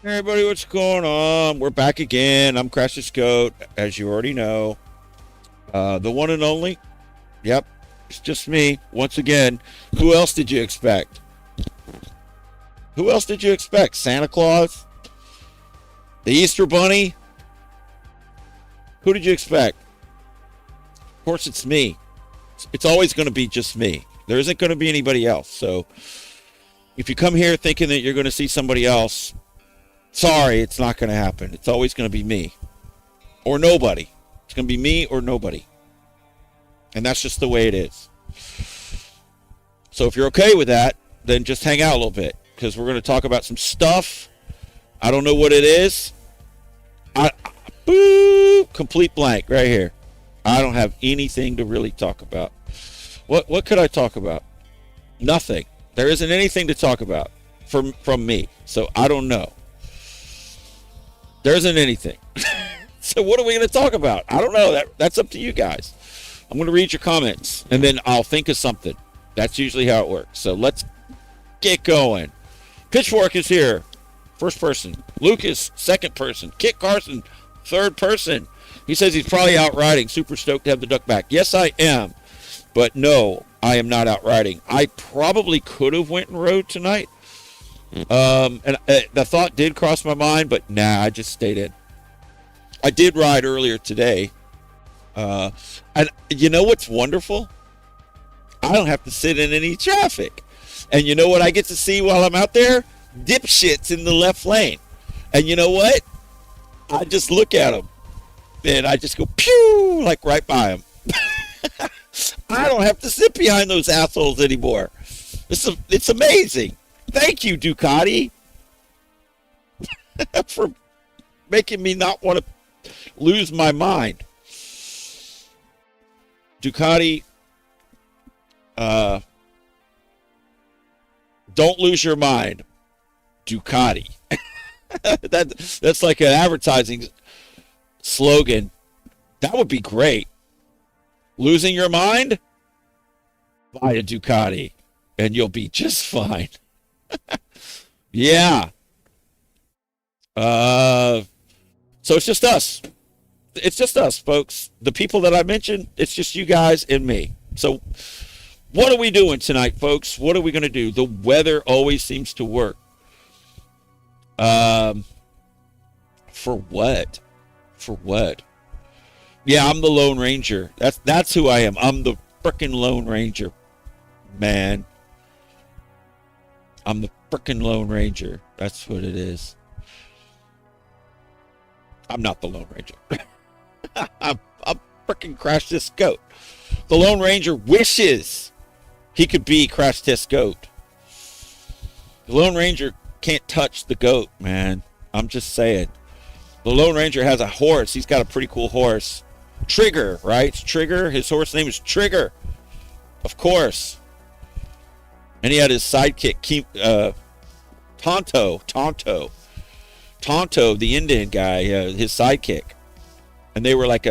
Hey everybody, what's going on? We're back again. I'm Crash the Goat, as you already know. The one and only. Yep, it's just me. Once again, who else did you expect? Who else did you expect? Santa Claus? The Easter Bunny? Who did you expect? Of course, it's me. It's always going to be just me. There isn't going to be anybody else. So if you come here thinking that you're going to see somebody else, sorry, it's not going to happen. It's always going to be me or nobody. It's going to be me or nobody. And that's just the way it is. So if you're okay with that, then just hang out a little bit because we're going to talk about some stuff. I don't know what it is. Complete blank right here. I don't have anything to really talk about. What could I talk about? Nothing. There isn't anything to talk about from me. So I don't know. There isn't anything. So what are we going to talk about? I don't know. That's up to you guys. I'm going to read your comments, and then I'll think of something. That's usually how it works. So let's get going. Pitchfork is here. First person. Lucas, second person. Kit Carson, third person. He says he's probably out riding. Super stoked to have the duck back. Yes, I am. But no, I am not out riding. I probably could have went and rode tonight. And the thought did cross my mind, but nah, I just stayed in. I did ride earlier today. And you know what's wonderful? I don't have to sit in any traffic. And you know what I get to see while I'm out there? Dipshits in the left lane. And you know what? I just look at them. And I just go, pew, like right by them. I don't have to sit behind those assholes anymore. It's amazing. Thank you, Ducati, for making me not want to lose my mind. Ducati, don't lose your mind. Ducati. That's like an advertising slogan. That would be great. Losing your mind? Buy a Ducati, and you'll be just fine. Yeah. So it's just us. It's just us, folks. The people that I mentioned, it's just you guys and me. So what are we doing tonight, folks? What are we going to do? The weather always seems to work. For what? For what? Yeah, I'm the Lone Ranger. That's who I am. I'm the frickin' Lone Ranger, man. I'm the frickin' Lone Ranger. That's what it is. I'm not the Lone Ranger. I'm frickin' Crash This Goat. The Lone Ranger wishes he could be Crash This Goat. The Lone Ranger can't touch the goat, man. I'm just saying. The Lone Ranger has a horse. He's got a pretty cool horse. Trigger, right? It's Trigger. His horse name is Trigger. Of course. And he had his sidekick, Tonto, the Indian guy, his sidekick. And they were like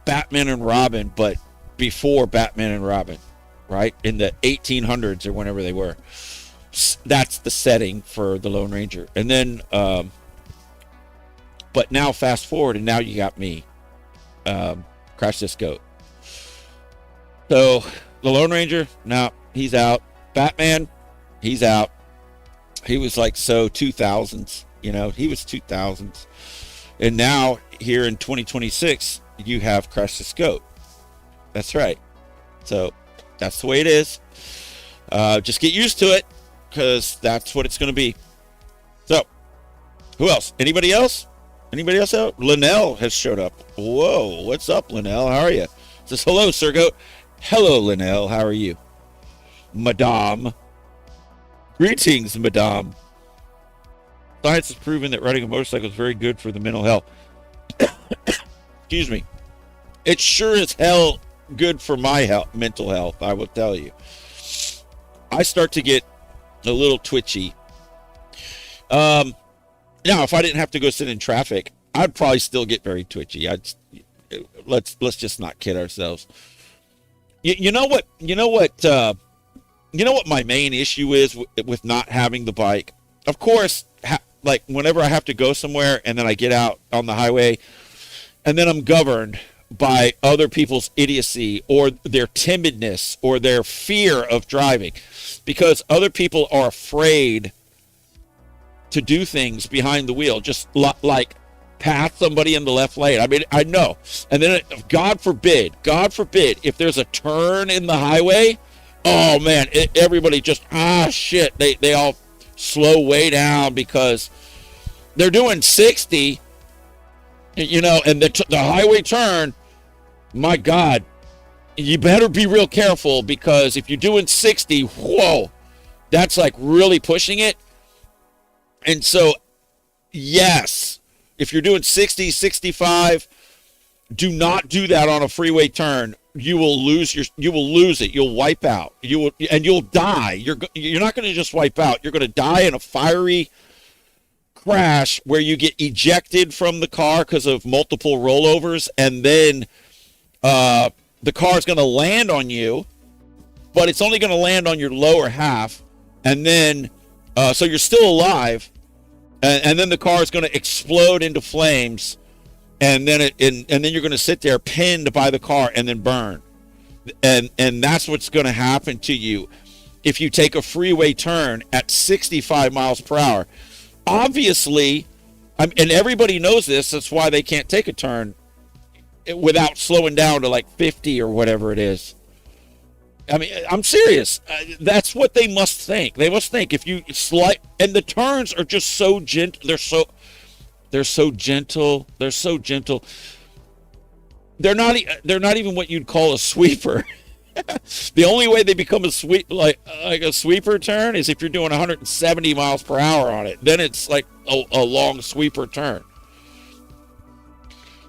Batman and Robin, but before Batman and Robin, right? In the 1800s or whenever they were. That's the setting for the Lone Ranger. And then, but now fast forward, and now you got me. Crash This Goat. So the Lone Ranger, no, he's out. Batman, he's out. He was like 2000s, he was 2000s. And now here in 2026, you have Crash This Goat. That's right. So that's the way it is. Just get used to it because that's what it's going to be. So who else? Anybody else? Anybody else out? Linnell has showed up. Whoa, what's up, Linnell? How are you? Says hello, Sir Goat. Hello, Linnell. How are you? Madame. Greetings, Madame. Science has proven that riding a motorcycle is very good for the mental health. Excuse me. It's sure as hell good for my mental health, I will tell you. I start to get a little twitchy. Now, if I didn't have to go sit in traffic, I'd probably still get very twitchy. Let's just not kid ourselves. You know what my main issue is with not having the bike? Of course, like whenever I have to go somewhere and then I get out on the highway and then I'm governed by other people's idiocy or their timidness or their fear of driving, because other people are afraid to do things behind the wheel, just like pass somebody in the left lane. I mean, I know. And then God forbid, if there's a turn in the highway, oh man, everybody just, shit, they all slow way down because they're doing 60, and the highway turn, my God, you better be real careful, because if you're doing 60, whoa, that's like really pushing it. And so, yes, if you're doing 60, 65, do not do that on a freeway turn. You will lose it. You'll wipe out. You'll die. You're not going to just wipe out. You're going to die in a fiery crash where you get ejected from the car because of multiple rollovers, and then the car is going to land on you, but it's only going to land on your lower half, and then so you're still alive, and then the car is going to explode into flames, and then then you're going to sit there pinned by the car and then burn, and that's what's going to happen to you if you take a freeway turn at 65 miles per hour. Obviously, and everybody knows this. That's why they can't take a turn without slowing down to like 50 or whatever it is. I mean, I'm serious. That's what they must think. They must think if you and the turns are just so gentle. They're so gentle. They're so gentle. They're not even what you'd call a sweeper. The only way they become a like a sweeper turn is if you're doing 170 miles per hour on it. Then it's like a long sweeper turn.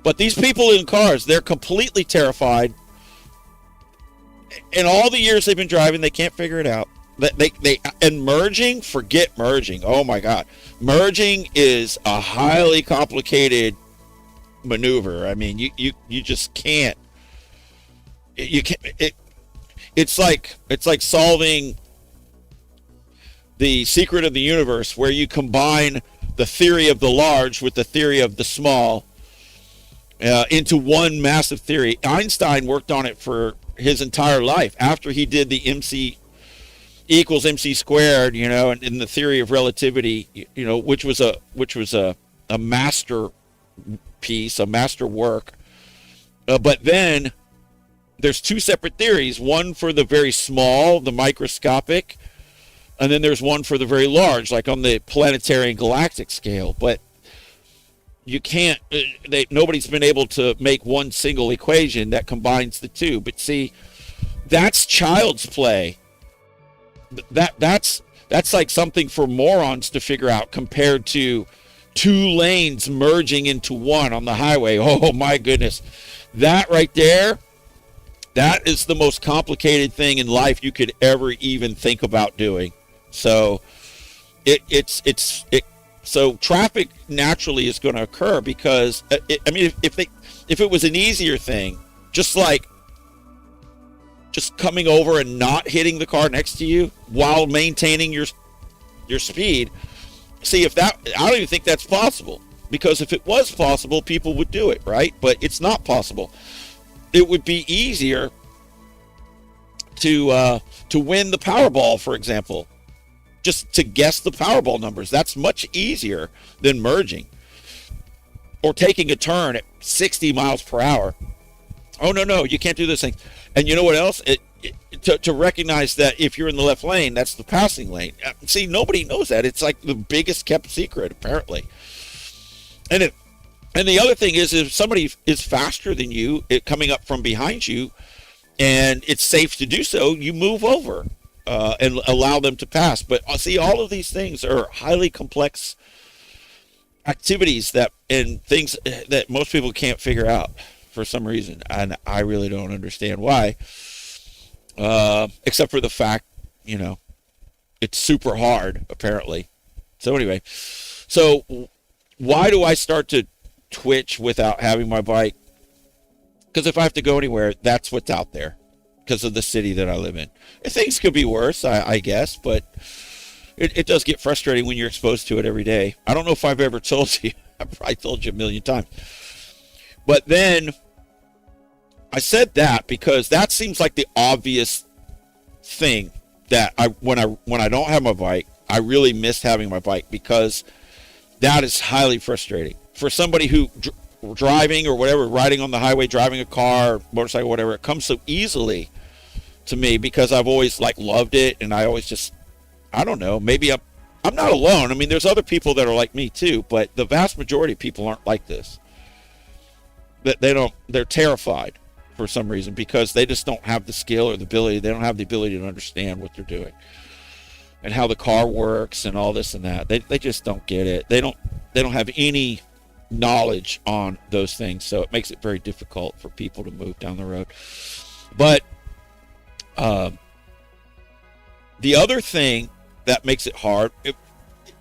But these people in cars, they're completely terrified. In all the years they've been driving, they can't figure it out. And merging, forget merging. Oh my God. Merging is a highly complicated maneuver. I mean, you just can't. You can't. It's like solving the secret of the universe, where you combine the theory of the large with the theory of the small into one massive theory. Einstein worked on it for his entire life after he did the MC equals MC squared, and in the theory of relativity, which was a masterpiece, a master work. But then there's two separate theories, one for the very small, the microscopic, and then there's one for the very large, like on the planetary and galactic scale. But you can't, nobody's been able to make one single equation that combines the two. But see, that's child's play. That's like something for morons to figure out, compared to two lanes merging into one on the highway. Oh my goodness. That right there, that is the most complicated thing in life you could ever even think about doing. So so traffic naturally is going to occur, because if it was an easier thing, just coming over and not hitting the car next to you while maintaining your speed. See, I don't even think that's possible, because if it was possible, people would do it, right? But it's not possible. It would be easier to win the Powerball, for example. Just to guess the Powerball numbers. That's much easier than merging or taking a turn at 60 miles per hour. Oh, no, you can't do this thing. And you know what else? To recognize that if you're in the left lane, that's the passing lane. See, nobody knows that. It's like the biggest kept secret, apparently. And the other thing is, if somebody is faster than you, coming up from behind you, and it's safe to do so, you move over and allow them to pass. But see, all of these things are highly complex activities and things that most people can't figure out for some reason, and I really don't understand why, except for the fact, it's super hard, apparently. So anyway, why do I start to twitch without having my bike? Because if I have to go anywhere, that's what's out there, because of the city that I live in. Things could be worse, I guess, but it does get frustrating when you're exposed to it every day. I don't know if I've ever told you. I've probably told you a million times. But then I said that because that seems like the obvious thing that when I don't have my bike, I really miss having my bike, because that is highly frustrating for somebody who driving or whatever, riding on the highway, driving a car, motorcycle, whatever. It comes so easily to me because I've always like loved it, and I always just, I don't know, maybe I'm not alone. I mean, there's other people that are like me too, but the vast majority of people aren't like this. That they're terrified for some reason because they just don't have the skill or the ability. They don't have the ability to understand what they're doing and how the car works and all this and that. They just don't get it. They don't have any knowledge on those things, so it makes it very difficult for people to move down the road. But the other thing that makes it hard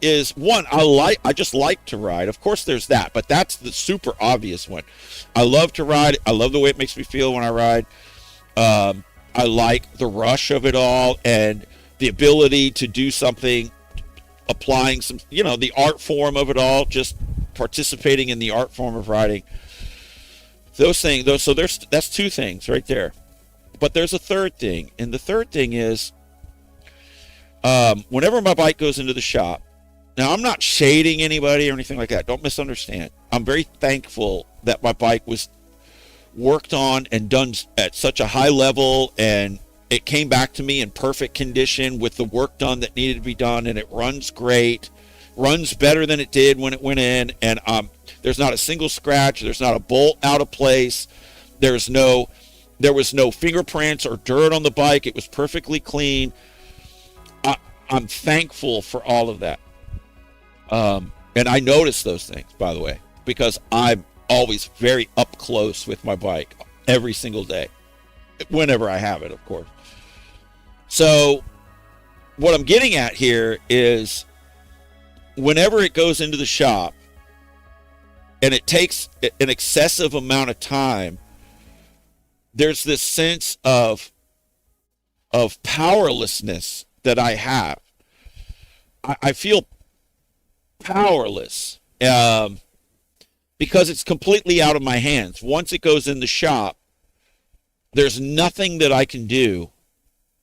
is, one, I just like to ride. Of course there's that, but that's the super obvious one. I love to ride. I love the way it makes me feel when I ride. I like the rush of it all and the ability to do something, applying some, the art form of it all, just participating in the art form of riding. Those things, so that's two things right there. But there's a third thing, and the third thing is, whenever my bike goes into the shop, now I'm not shading anybody or anything like that. Don't misunderstand. I'm very thankful that my bike was worked on and done at such a high level, and it came back to me in perfect condition with the work done that needed to be done, and it runs great, runs better than it did when it went in, and there's not a single scratch, there's not a bolt out of place, there was no fingerprints or dirt on the bike. It was perfectly clean. I'm thankful for all of that. And I notice those things, by the way, because I'm always very up close with my bike every single day, whenever I have it, of course. So what I'm getting at here is, whenever it goes into the shop and it takes an excessive amount of time, there's this sense of powerlessness that I have. I feel powerless because it's completely out of my hands. Once it goes in the shop, there's nothing that I can do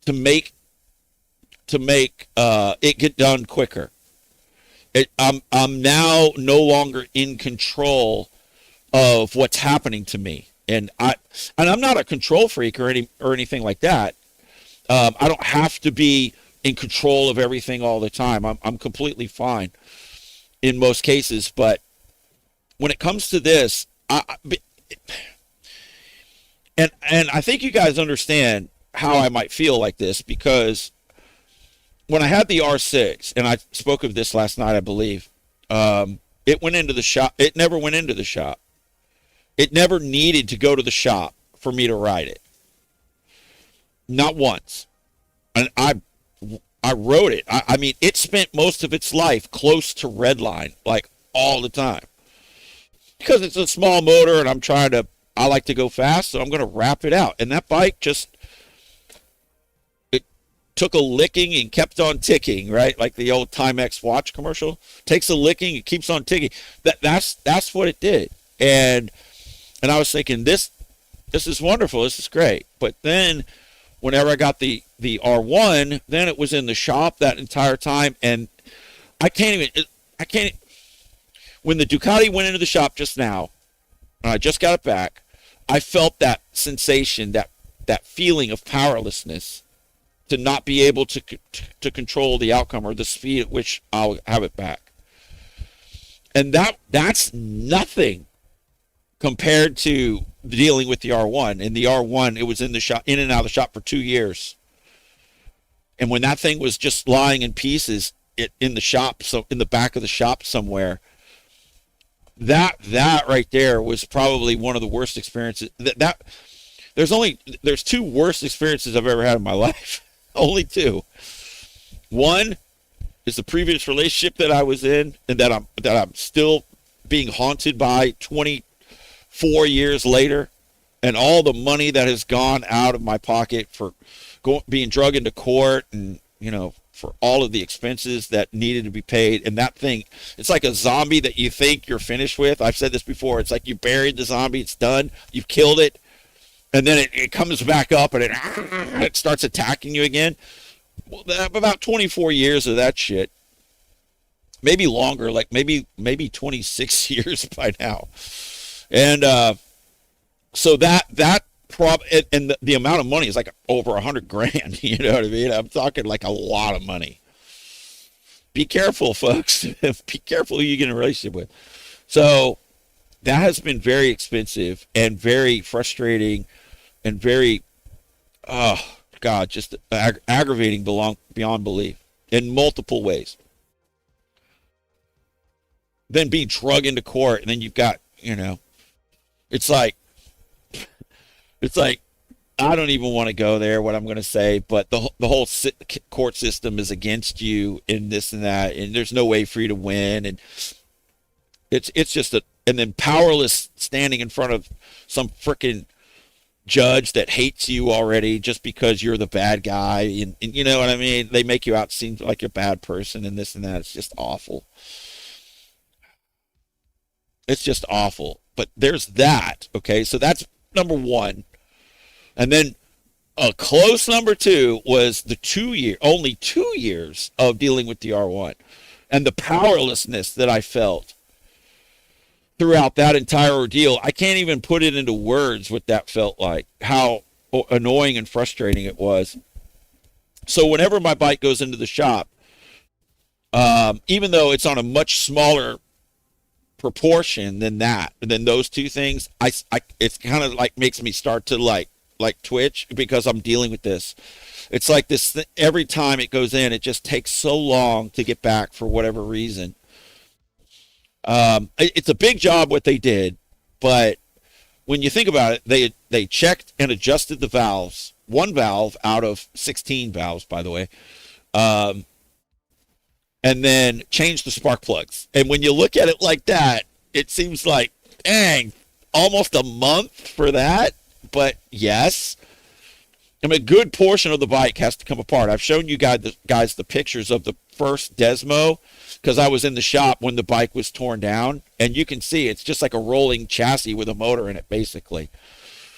to make it get done quicker. I'm now no longer in control of what's happening to me, and I'm not a control freak or anything like that. I don't have to be in control of everything all the time. I'm completely fine in most cases, but when it comes to this, and I think you guys understand how I might feel like this, because when I had the R6, and I spoke of this last night, I believe, it went into the shop. It never went into the shop. It never needed to go to the shop for me to ride it. Not once. And I rode it. I mean, it spent most of its life close to redline, like all the time. Because it's a small motor, and I like to go fast, so I'm going to wrap it out. And that bike it took a licking and kept on ticking, right? Like the old Timex watch commercial. Takes a licking, it keeps on ticking. That's what it did. And I was thinking, this is wonderful, this is great. But then whenever I got the R1, then it was in the shop that entire time, and I can't. When the Ducati went into the shop just now, and I just got it back, I felt that sensation, that feeling of powerlessness, to not be able to control the outcome or the speed at which I'll have it back. And that's nothing compared to dealing with the R1. And the R1, it was in the shop, in and out of the shop for 2 years. And when that thing was just lying in pieces in the shop, so in the back of the shop somewhere, that right there was probably one of the worst experiences. There's two worst experiences I've ever had in my life. Only two. One is the previous relationship that I was in, and that I'm still being haunted by 24 years later, and all the money that has gone out of my pocket for being drug into court, and for all of the expenses that needed to be paid. And that thing, it's like a zombie that you think you're finished with. I've said this before. It's like you buried the zombie. It's done. You've killed it. And then it comes back up and it starts attacking you again. Well, about 24 years of that shit. Maybe longer, like maybe 26 years by now. And so that and the amount of money is like over $100,000. You know what I mean? I'm talking like a lot of money. Be careful, folks. Be careful who you get in a relationship with. So that has been very expensive and very frustrating and very, oh God, just aggravating beyond belief in multiple ways. Then being drug into court, and then you've got, it's like I don't even want to go there, what I'm going to say, but the whole court system is against you in this and that, and there's no way for you to win, and it's just and then powerless standing in front of some freaking judge that hates you already just because you're the bad guy, and you know what I mean? They make you out seem like you're a bad person and this and that. It's just awful. It's just awful. But there's that, okay? So that's number one. And then a close number two was the only 2 years of dealing with the R1 and the powerlessness that I felt throughout that entire ordeal. I can't even put it into words what that felt like, how annoying and frustrating it was. So whenever my bike goes into the shop, even though it's on a much smaller proportion than those two things, it's kind of like makes me start to like twitch because I'm dealing with this. It's like this every time it goes in, it just takes so long to get back for whatever reason. It's a big job what they did, but when you think about it, they checked and adjusted the valves, one valve out of 16 valves, by the way, and then changed the spark plugs. And when you look at it like that, it seems like, dang, almost a month for that. But yes, I mean, a good portion of the bike has to come apart. I've shown you guys the pictures of the first Desmo because I was in the shop when the bike was torn down. And you can see it's just like a rolling chassis with a motor in it, basically.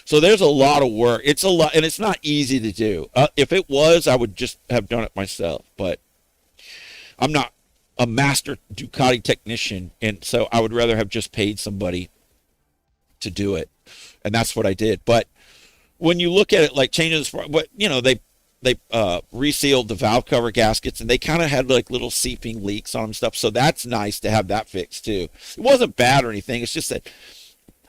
So there's a lot of work. It's a lot, and it's not easy to do. If it was, I would just have done it myself. But I'm not a master Ducati technician, and so I would rather have just paid somebody to do it. And that's what I did. But when you look at it like changing the, but they resealed the valve cover gaskets, and they kind of had like little seeping leaks on them stuff. So that's nice to have that fixed too. It wasn't bad or anything. It's just that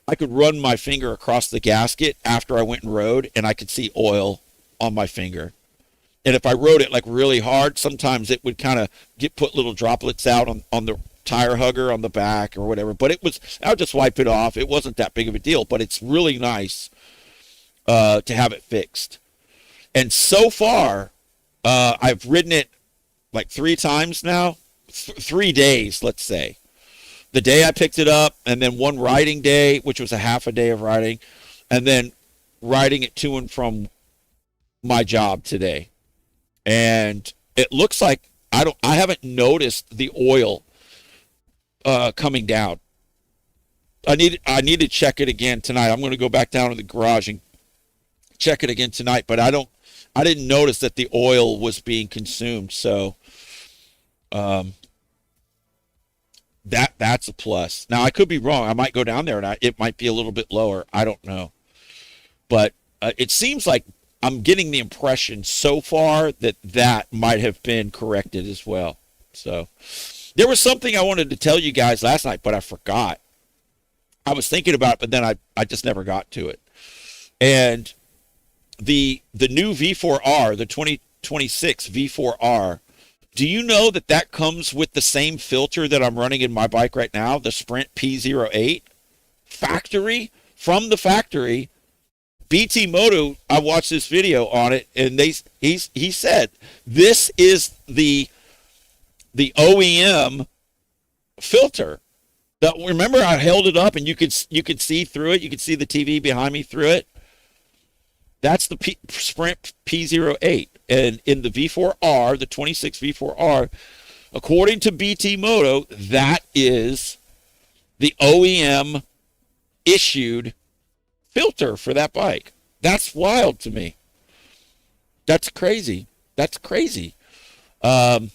I could run my finger across the gasket after I went and rode, and I could see oil on my finger. And if I rode it like really hard, sometimes it would kind of put little droplets out on the tire hugger on the back or whatever. But I would just wipe it off. It wasn't that big of a deal, but it's really nice to have it fixed. And so far, I've ridden it like 3 times now, 3 days, let's say. The day I picked it up, and then one riding day, which was a half a day of riding, and then riding it to and from my job today. And it looks like I haven't noticed the oil coming down. I need to check it again tonight. I'm going to go back down to the garage and check it again tonight, but I didn't notice that the oil was being consumed. So that's a plus. Now I could be wrong. I might go down there and it might be a little bit lower. I don't know. But it seems like I'm getting the impression so far that might have been corrected as well. So there was something I wanted to tell you guys last night, but I forgot. I was thinking about it, but then I just never got to it. And the new V4R, the 2026 V4R, do you know that comes with the same filter that I'm running in my bike right now, the Sprint P08? From the factory. BT Moto, I watched this video on it, and he said this is the OEM filter. Remember, I held it up, and you could see through it. You could see the TV behind me through it. That's the Sprint P08. And in the V4R, the 26 V4R, according to BT Moto, that is the OEM issued filter for that bike. That's wild to me. That's crazy. That's crazy. It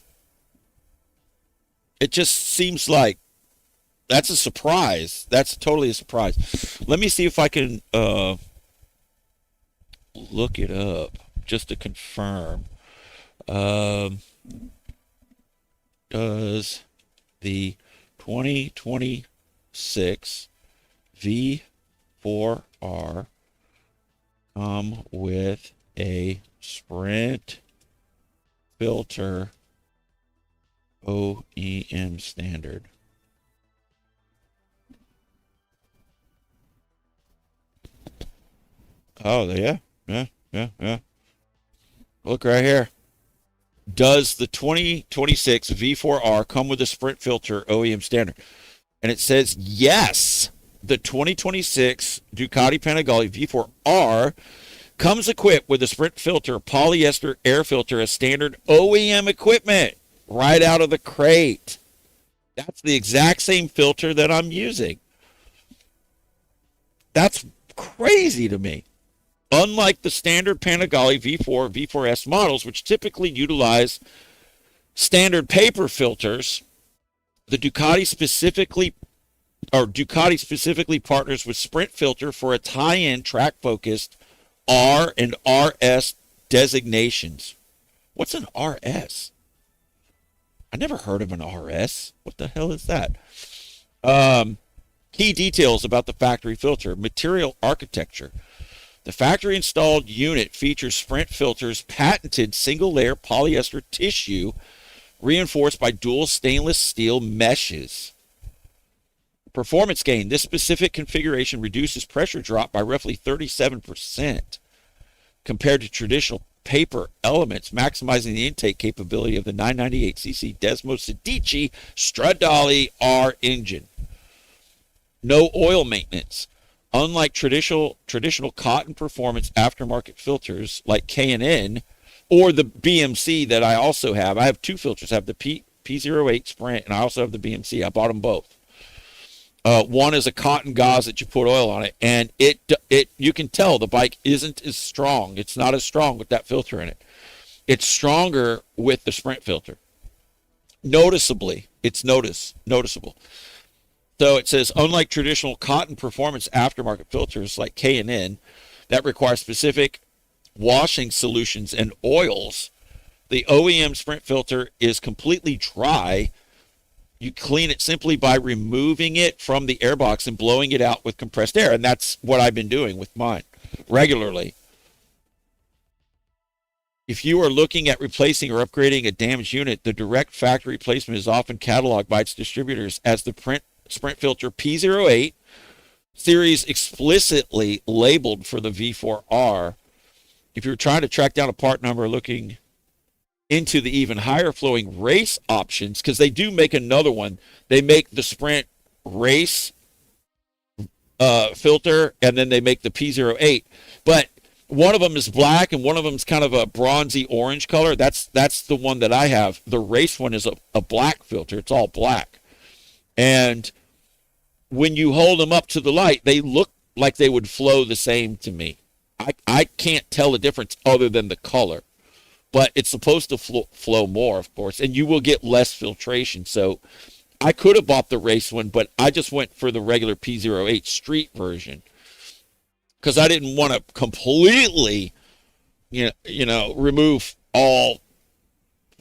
just seems like that's a surprise. That's totally a surprise. Let me see if I can look it up just to confirm. Does the 2026 V4R come with a Sprint filter OEM standard? Oh, yeah. Look right here. Does the 2026 V4R come with a Sprint filter OEM standard? And it says yes. The 2026 Ducati Panigale V4R comes equipped with a Sprint filter polyester air filter as standard OEM equipment right out of the crate. That's the exact same filter that I'm using. That's crazy to me. Unlike the standard Panigale V4, V4S models, which typically utilize standard paper filters, the Ducati specifically partners with Sprint Filter for its high-end track-focused R and RS designations. What's an RS? I never heard of an RS. What the hell is that? Key details about the factory filter. Material architecture. The factory installed unit features Sprint Filter's patented single-layer polyester tissue reinforced by dual stainless steel meshes. Performance gain. This specific configuration reduces pressure drop by roughly 37% compared to traditional paper elements, maximizing the intake capability of the 998cc Desmo Sedici Stradale R engine. No oil maintenance. Unlike traditional cotton performance aftermarket filters like K&N or the BMC that I also have. I have two filters. I have the P08 Sprint and I also have the BMC. I bought them both. One is a cotton gauze that you put oil on it, and it you can tell the bike isn't as strong. It's not as strong with that filter in it. It's stronger with the Sprint filter. Noticeably, it's noticeable. So it says, unlike traditional cotton performance aftermarket filters like K&N that require specific washing solutions and oils, the OEM Sprint filter is completely dry. You clean it simply by removing it from the airbox and blowing it out with compressed air. And that's what I've been doing with mine regularly. If you are looking at replacing or upgrading a damaged unit, the direct factory replacement is often cataloged by its distributors as the Sprint Filter P08 series explicitly labeled for the V4R. If you're trying to track down a part number looking into the even higher flowing race options, because they do make another one. They make the Sprint race filter, and then they make the P08. But one of them is black, and one of them is kind of a bronzy orange color. That's the one that I have. The race one is a black filter. It's all black. And when you hold them up to the light, they look like they would flow the same to me. I can't tell the difference other than the color. But it's supposed to flow more, of course, and you will get less filtration. So I could have bought the race one, but I just went for the regular P08 street version because I didn't want to completely, remove all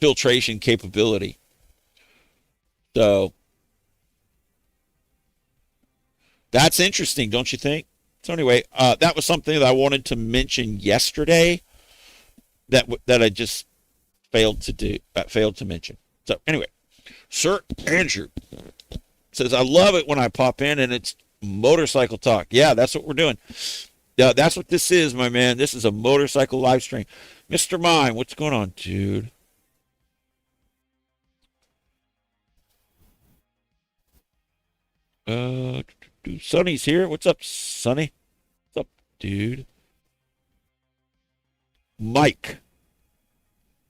filtration capability. So that's interesting, don't you think? So anyway, that was something that I wanted to mention yesterday. That I just failed to mention. So anyway, Sir Andrew says, I love it when I pop in and it's motorcycle talk. Yeah, that's what we're doing. Yeah, that's what this is, my man. This is a motorcycle live stream. Mr. Mime, what's going on, dude? Sonny's here. What's up, Sonny? What's up, dude? Mike.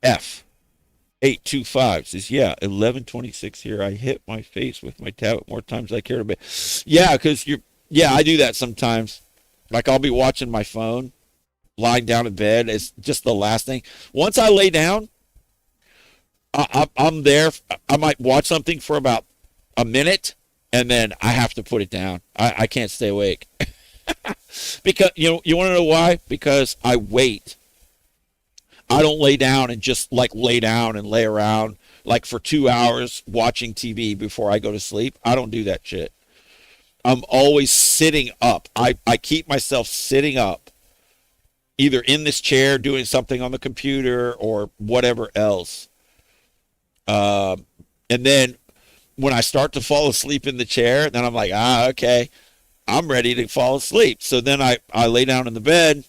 F825 says, yeah, 11:26 here. I hit my face with my tablet more times than I care to be. Yeah, because yeah, I do that sometimes. Like I'll be watching my phone, lying down in bed. It's just the last thing. Once I lay down, I'm there. I might watch something for about a minute, and then I have to put it down. I can't stay awake. Because you want to know why? Because I wait. I don't lay down and just like lay down and lay around like for 2 hours watching TV before I go to sleep. I don't do that shit. I'm always sitting up. I keep myself sitting up, either in this chair doing something on the computer or whatever else. And then when I start to fall asleep in the chair, then I'm like, okay, I'm ready to fall asleep. So then I lay down in the bed,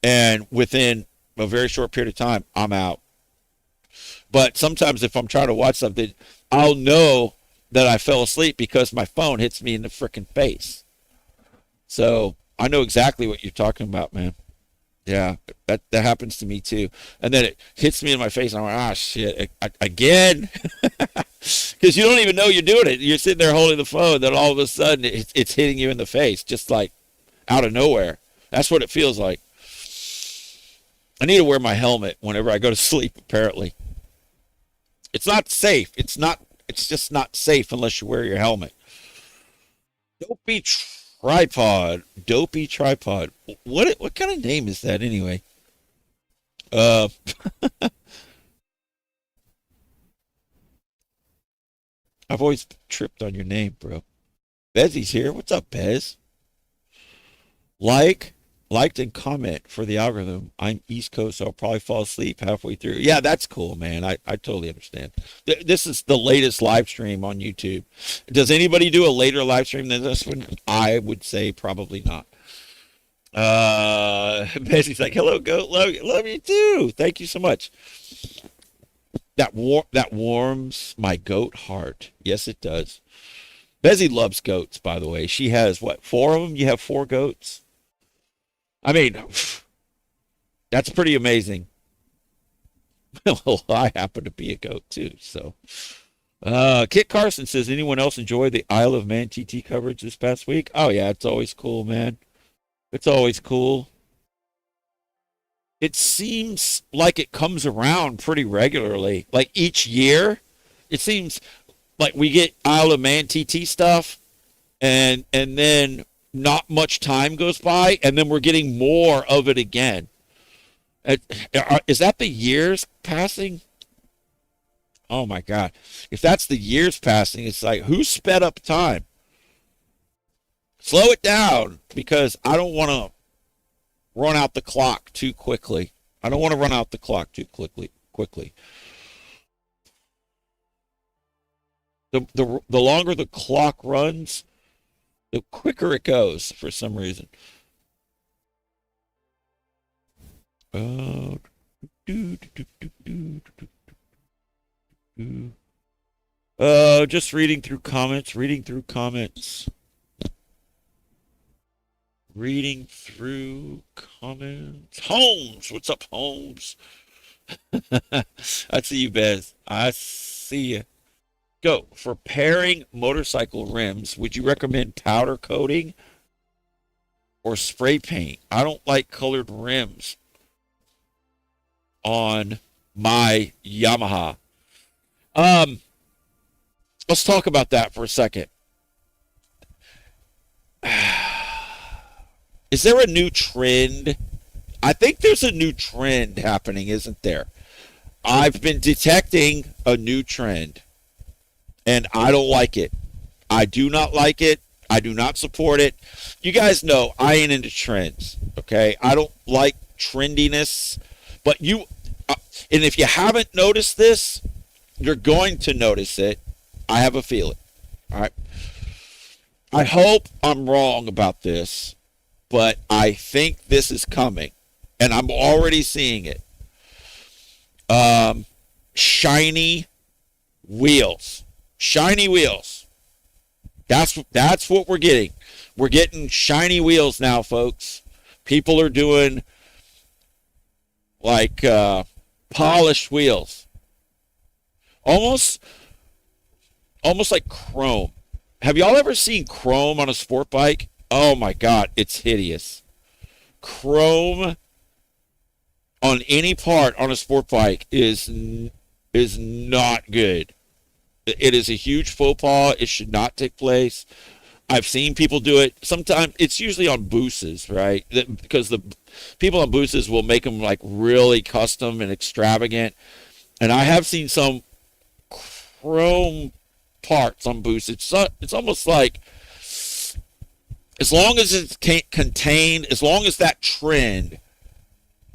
and within a very short period of time, I'm out. But sometimes if I'm trying to watch something, I'll know that I fell asleep because my phone hits me in the freaking face. So I know exactly what you're talking about, man. Yeah, that happens to me too. And then it hits me in my face, and I'm like, shit, again? Because you don't even know you're doing it. You're sitting there holding the phone, then all of a sudden it's hitting you in the face, just like out of nowhere. That's what it feels like. I need to wear my helmet whenever I go to sleep, apparently. It's not safe. It's just not safe unless you wear your helmet. Dopey tripod. Dopey tripod. What kind of name is that anyway? Uh I've always tripped on your name, bro. Bezzy's here. What's up, Bez? Liked and comment for the algorithm. I'm East Coast, so I'll probably fall asleep halfway through. Yeah, that's cool, man. I totally understand. This is the latest live stream on YouTube. Does anybody do a later live stream than this one? I would say probably not. Betsy's like, hello, goat. Love you too. Thank you so much. That warms my goat heart. Yes, it does. Betsy loves goats, by the way. She has what, 4 of them? You have 4 goats? I mean, that's pretty amazing. Well, I happen to be a goat too, so. Kit Carson says, anyone else enjoy the Isle of Man TT coverage this past week? Oh yeah, it's always cool, man. It's always cool. It seems like it comes around pretty regularly. Like each year, it seems like we get Isle of Man TT stuff, and then not much time goes by, and then we're getting more of it again. Is that the years passing? Oh my God. If that's the years passing, it's like, who sped up time? Slow it down, because I don't want to run out the clock too quickly. I don't want to run out the clock too quickly. The longer the clock runs, the quicker it goes for some reason. Just reading through comments. Holmes, what's up, Holmes? I see you, Bez. I see you. Go. For pairing motorcycle rims, would you recommend powder coating or spray paint? I don't like colored rims on my Yamaha. Let's talk about that for a second. Is there a new trend? I think there's a new trend happening, isn't there? I've been detecting a new trend, and I don't like it. I do not like it. I do not support it. You guys know I ain't into trends, okay? I don't like trendiness, but and if you haven't noticed this, you're going to notice it. I have a feeling, all right? I hope I'm wrong about this, but I think this is coming, and I'm already seeing it. Shiny wheels. Shiny wheels. That's what we're getting. We're getting shiny wheels now, folks. People are doing like Polished wheels. Almost almost like chrome. Have y'all ever seen chrome on a sport bike? Oh my god, it's hideous. Chrome on any part on a sport bike is not good. It is a huge faux pas. It should not take place. I've seen people do it. Sometimes it's usually on booses, right? Because the people on booses will make them like really custom and extravagant. And I have seen some chrome parts on boosts. It's almost like as long as it's contained, as long as that trend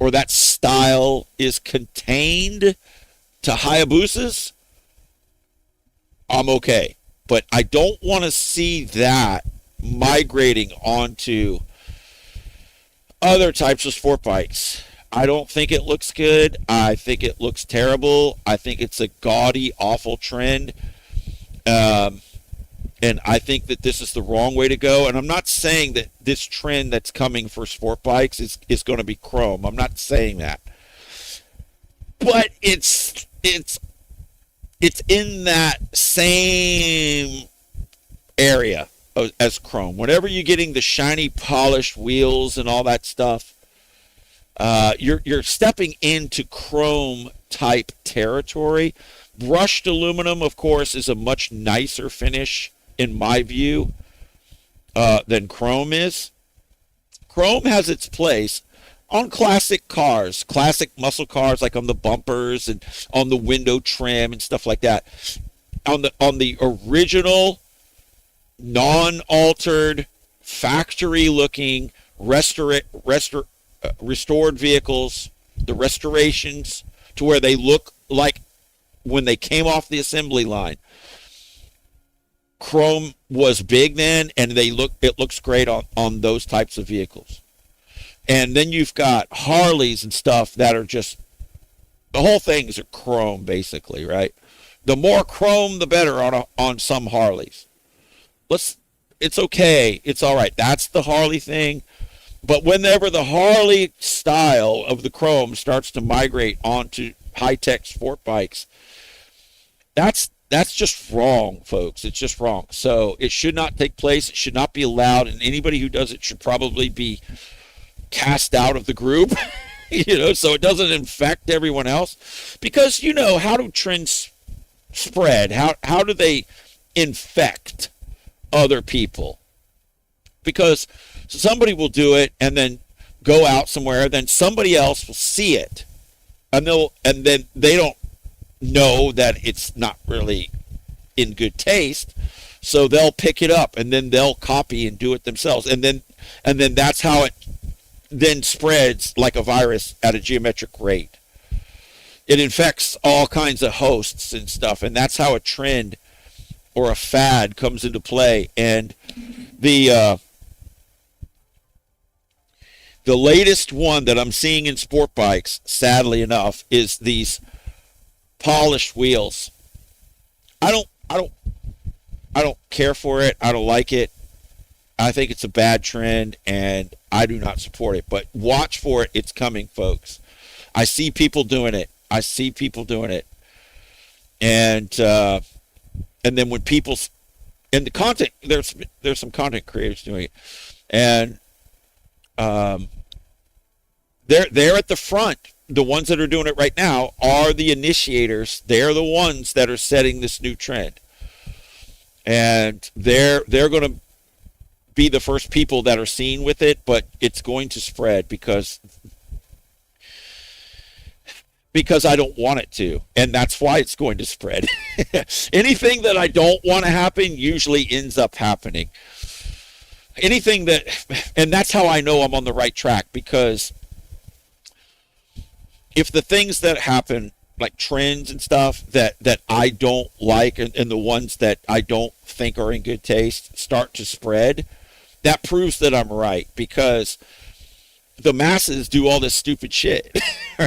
or that style is contained to Hayabusas, I'm okay. But I don't want to see that migrating onto other types of sport bikes. I don't think it looks good. I think it looks terrible. I think it's a gaudy, awful trend. And I think that this is the wrong way to go. And I'm not saying that this trend that's coming for sport bikes is going to be chrome. I'm not saying that. But it's in that same area as chrome. Whenever you're getting the shiny, polished wheels and all that stuff, you're stepping into chrome type territory. Brushed aluminum, of course, is a much nicer finish in my view than chrome is. Chrome has its place on classic cars, classic muscle cars, like on the bumpers and on the window trim and stuff like that. On the original, non-altered, factory-looking, restored vehicles, the restorations to where they look like when they came off the assembly line. Chrome was big then, and it looks great on those types of vehicles. And then you've got Harleys and stuff that are just, the whole things are chrome basically, right? The more chrome, the better on some Harleys. It's okay. It's all right. That's the Harley thing. But whenever the Harley style of the chrome starts to migrate onto high-tech sport bikes, that's just wrong, folks. It's just wrong. So it should not take place. It should not be allowed. And anybody who does it should probably be cast out of the group, so it doesn't infect everyone else. Because, how do trends spread? How do they infect other people? Because somebody will do it and then go out somewhere, then somebody else will see it, and then they don't know that it's not really in good taste, so they'll pick it up and then they'll copy and do it themselves, and then that's how it then spreads like a virus at a geometric rate. It infects all kinds of hosts and stuff, and that's how a trend or a fad comes into play. And the latest one that I'm seeing in sport bikes, sadly enough, is these polished wheels. I don't care for it. I don't like it. I think it's a bad trend, and I do not support it. But watch for it. It's coming, folks. I see people doing it. And then when people, and the content, there's some content creators doing it, and they're at the front. The ones that are doing it right now are the initiators. They're the ones that are setting this new trend, and they're going to be the first people that are seen with it. But it's going to spread because I don't want it to, and that's why it's going to spread. Anything that I don't want to happen usually ends up happening. And that's how I know I'm on the right track, because if the things that happen, like trends and stuff that I don't like, and the ones that I don't think are in good taste start to spread, that proves that I'm right, because the masses do all this stupid shit,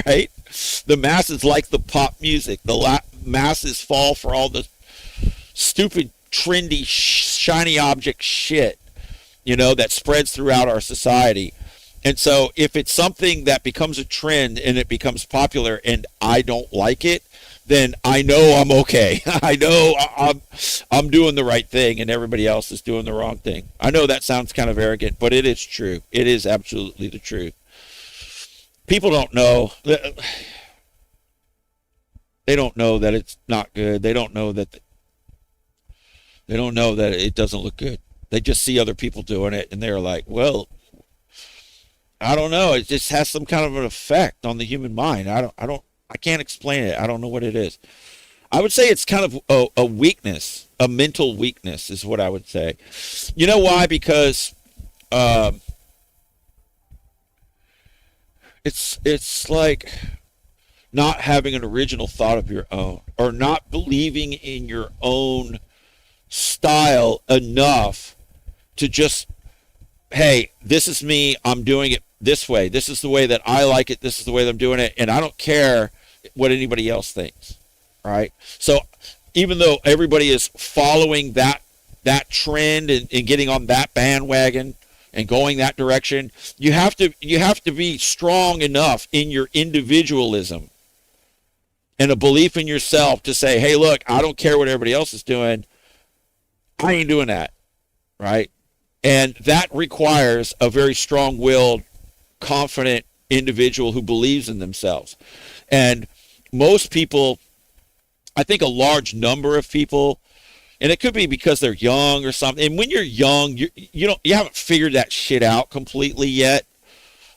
right? The masses like the pop music. The masses fall for all the stupid, trendy, shiny object shit, that spreads throughout our society. And so if it's something that becomes a trend and it becomes popular and I don't like it, then I know I'm okay. I know I'm doing the right thing and everybody else is doing the wrong thing. I know that sounds kind of arrogant, but it is true. It is absolutely the truth. People don't know. They don't know that it's not good. They don't know that it doesn't look good. They just see other people doing it and they're like, "Well, I don't know. It just has some kind of an effect on the human mind. I can't explain it. I don't know what it is. I would say it's kind of a weakness, a mental weakness is what I would say. You know why? Because um, it's like not having an original thought of your own, or not believing in your own style enough to just, hey, this is me. I'm doing it this way. This is the way that I like it. This is the way that I'm doing it, and I don't care what anybody else thinks. Right? So even though everybody is following that trend and getting on that bandwagon and going that direction, you have to be strong enough in your individualism and a belief in yourself to say, hey, look, I don't care what everybody else is doing. I ain't doing that. Right? And that requires a very strong-willed, confident individual who believes in themselves. And most people, I think a large number of people, and it could be because they're young or something. And when you're young, you haven't figured that shit out completely yet.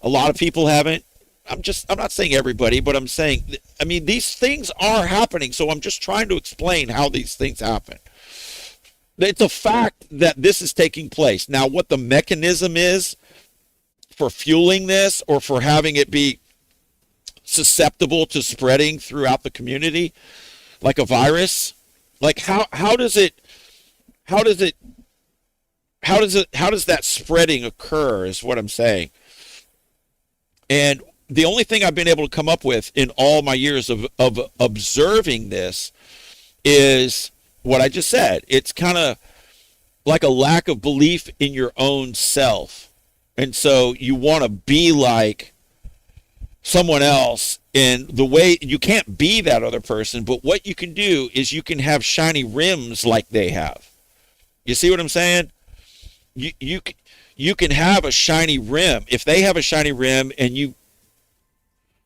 A lot of people haven't. I'm not saying everybody, but I'm saying, I mean, these things are happening. So I'm just trying to explain how these things happen. It's a fact that this is taking place. Now, what the mechanism is for fueling this or for having it be susceptible to spreading throughout the community like a virus, like how does that spreading occur is what I'm saying. And the only thing I've been able to come up with in all my years of observing this is what I just said. It's kind of like a lack of belief in your own self. And so you want to be like someone else, and the way you can't be that other person, but what you can do is you can have shiny rims like they have. You see what I'm saying? You can have a shiny rim. If they have a shiny rim and you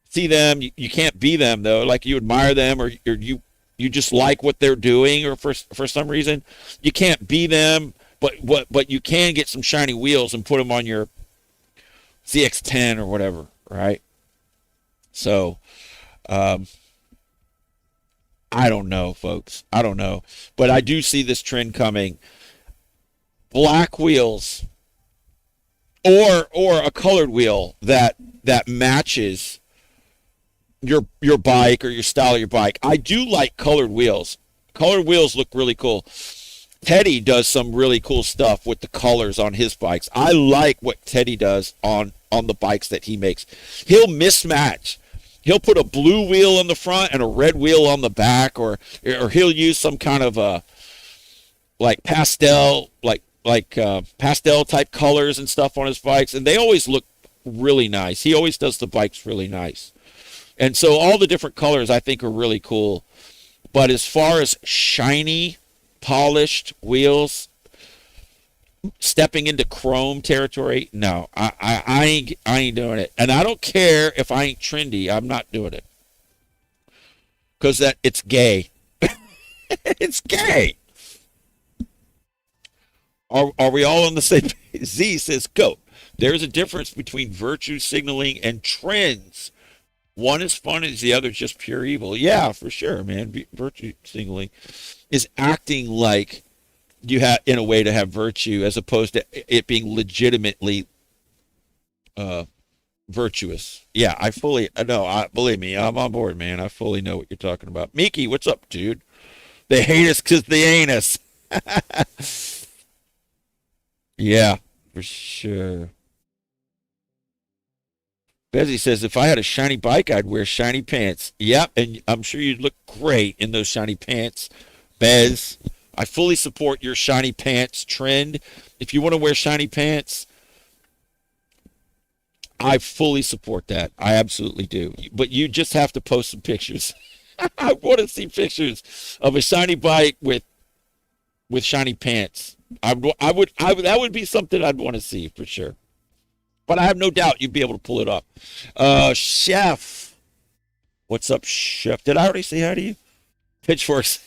see them, you can't be them though. Like you admire them, or you just like what they're doing, or for some reason you can't be them, but you can get some shiny wheels and put them on your ZX10 or whatever, right? So, I don't know, folks. I don't know, but I do see this trend coming. Black wheels, or a colored wheel that matches your bike or your style of your bike. I do like colored wheels. Colored wheels look really cool. Teddy does some really cool stuff with the colors on his bikes. I like what Teddy does on the bikes that he makes. He'll mismatch. He'll put a blue wheel on the front and a red wheel on the back, or he'll use some kind of like pastel, pastel type colors and stuff on his bikes, and they always look really nice. He always does the bikes really nice. And so all the different colors I think are really cool. But as far as shiny, polished wheels, stepping into chrome territory, no, I ain't doing it. And I don't care if I ain't trendy. I'm not doing it. Because it's gay. It's gay. Are we all on the same page? Z says, go. There's a difference between virtue signaling and trends. One is fun and the other is just pure evil. Yeah, for sure, man. Virtue signaling is acting like you have, in a way, to have virtue, as opposed to it being legitimately virtuous. Yeah, I fully know. Believe me, I'm on board, man. I fully know what you're talking about. Miki, what's up, dude? They hate us because they ain't us. Yeah, for sure. Bezzy says, if I had a shiny bike, I'd wear shiny pants. Yep, and I'm sure you'd look great in those shiny pants. Bez, I fully support your shiny pants trend. If you want to wear shiny pants, I fully support that. I absolutely do. But you just have to post some pictures. I want to see pictures of a shiny bike with shiny pants. That would be something I'd want to see for sure. But I have no doubt you'd be able to pull it up. Chef, what's up, Chef? Did I already say hi to you? Pitchforks,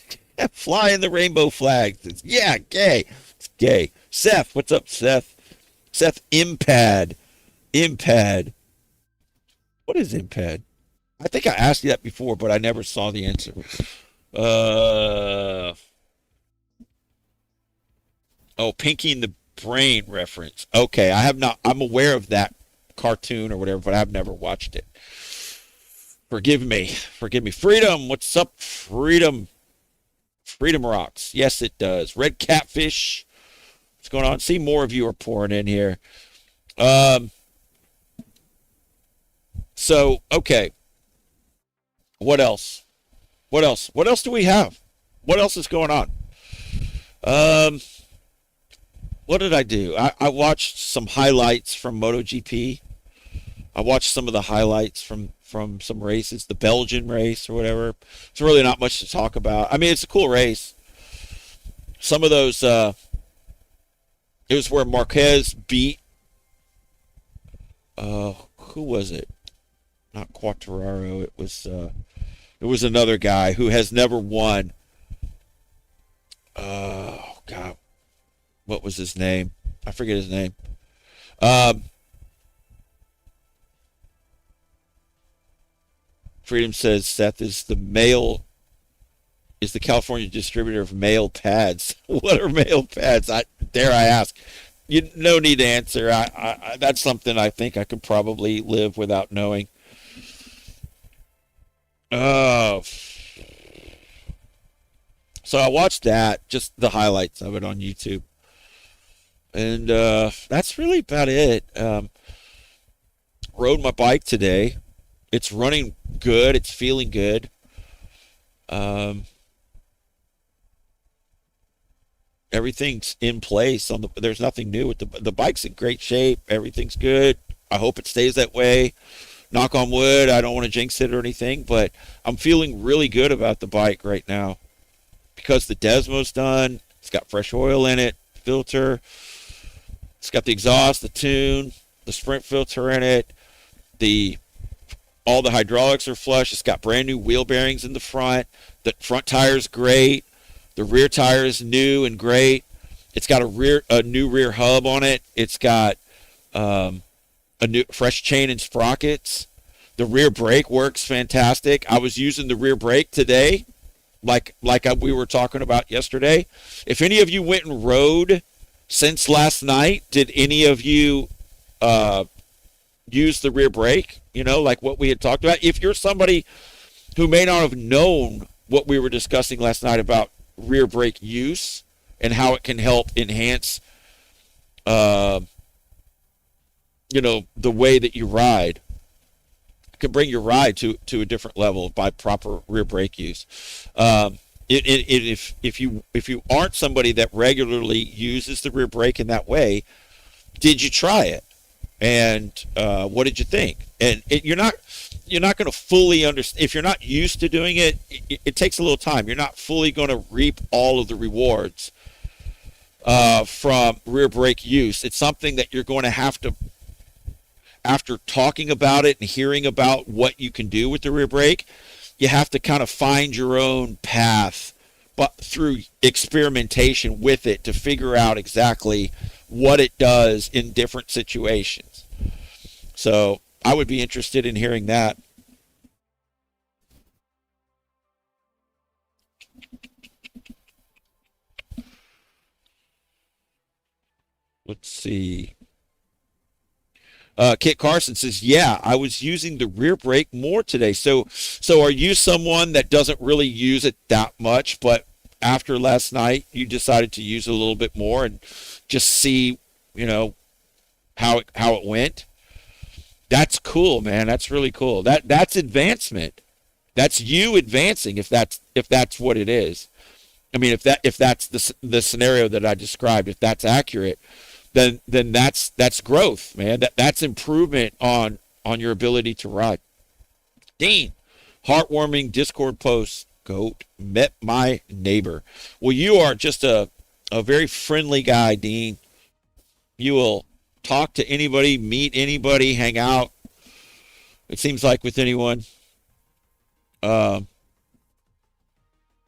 flying the rainbow flag. Yeah, gay. It's gay. Seth, what's up, Seth? Seth Impad. Impad. What is Impad? I think I asked you that before, but I never saw the answer. Uh, oh, Pinky and the Brain reference. Okay, I have not. I'm aware of that cartoon or whatever, but I've never watched it. Forgive me. Forgive me. Freedom. What's up, Freedom? Freedom rocks. Yes, it does. Red Catfish. What's going on? See, more of you are pouring in here. Um. So, okay. What else? What else? What else do we have? What else is going on? Um. What did I do? I watched some highlights from MotoGP. I watched some of the highlights from some races, the Belgian race or whatever. It's really not much to talk about. I mean, it's a cool race. Some of those, it was where Marquez beat, who was it? Not Quartararo. It was another guy who has never won. Oh God, what was his name? I forget his name. Um, Freedom says Seth is the California distributor of male pads. What are male pads? Dare I ask? You no need to answer. That's something I think I could probably live without knowing. Oh, so I watched that, just the highlights of it on YouTube, and that's really about it. Rode my bike today. It's running good. It's feeling good. Um, Everything's in place. There's nothing new with the bike's in great shape. Everything's good. I hope it stays that way. Knock on wood. I don't want to jinx it or anything, but I'm feeling really good about the bike right now because the Desmo's done. It's got fresh oil in it, filter. It's got the exhaust, the tune, the sprint filter in it. The All the hydraulics are flush. It's got brand new wheel bearings in the front. The front tire's great. The rear tire is new and great. It's got a new rear hub on it. It's got a new fresh chain and sprockets. The rear brake works fantastic. I was using the rear brake today, we were talking about yesterday. If any of you went and rode since last night, did any of you use the rear brake? You know, like what we had talked about. If you're somebody who may not have known what we were discussing last night about rear brake use and how it can help enhance, uh, the way that you ride, it can bring your ride to a different level by proper rear brake use. If you aren't somebody that regularly uses the rear brake in that way, did you try it? And what did you think? And you're not going to fully understand if you're not used to doing it. It takes a little time. You're not fully going to reap all of the rewards from rear brake use. It's something that you're going to have to, after talking about it and hearing about what you can do with the rear brake, you have to kind of find your own path, but through experimentation with it to figure out exactly what it does in different situations. So I would be interested in hearing that. Let's see. Kit Carson says, "Yeah, I was using the rear brake more today." So are you someone that doesn't really use it that much, but after last night you decided to use it a little bit more and just see, how it went? That's cool, man. That's really cool. That's advancement. That's you advancing if that's what it is. I mean, if that's the scenario that I described, if that's accurate, then that's growth, man. That's improvement on your ability to ride. Dean, heartwarming Discord post. Goat, met my neighbor. Well, you are just a very friendly guy, Dean. You will talk to anybody, meet anybody, hang out. It seems like with anyone. Um,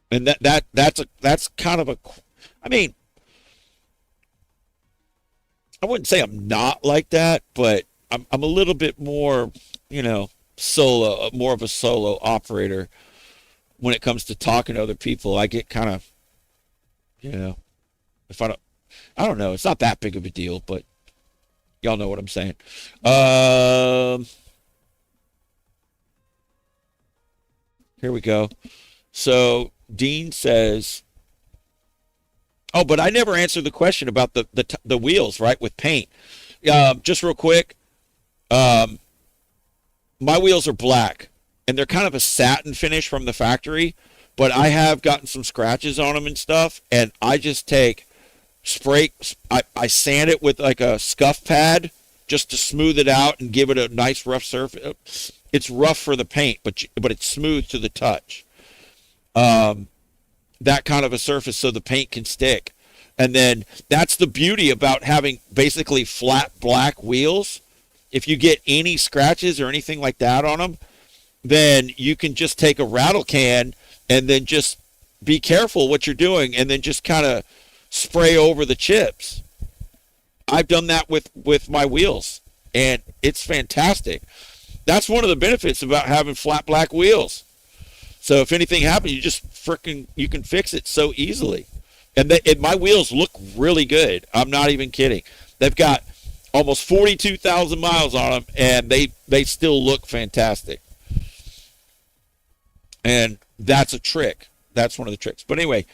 and that's kind of a. I mean, I wouldn't say I'm not like that, but I'm a little bit more, solo, more of a solo operator when it comes to talking to other people. I get kind of, if I don't know, it's not that big of a deal, but y'all know what I'm saying. Um, Here we go. So Dean says, "Oh, but I never answered the question about the wheels, right? With paint. Just real quick, um, my wheels are black, and they're kind of a satin finish from the factory. But I have gotten some scratches on them and stuff, and I just take spray. I sand it with like a scuff pad just to smooth it out and give it a nice rough surface. It's rough for the paint, but it's smooth to the touch. Um, that kind of a surface so the paint can stick. And then that's the beauty about having basically flat black wheels. If you get any scratches or anything like that on them, then you can just take a rattle can and then just be careful what you're doing and then just kind of spray over the chips. I've done that with my wheels, and it's fantastic. That's one of the benefits about having flat black wheels. So if anything happens, you can fix it so easily. And my wheels look really good. I'm not even kidding. They've got almost 42,000 miles on them, and they still look fantastic. And that's a trick. That's one of the tricks. But anyway,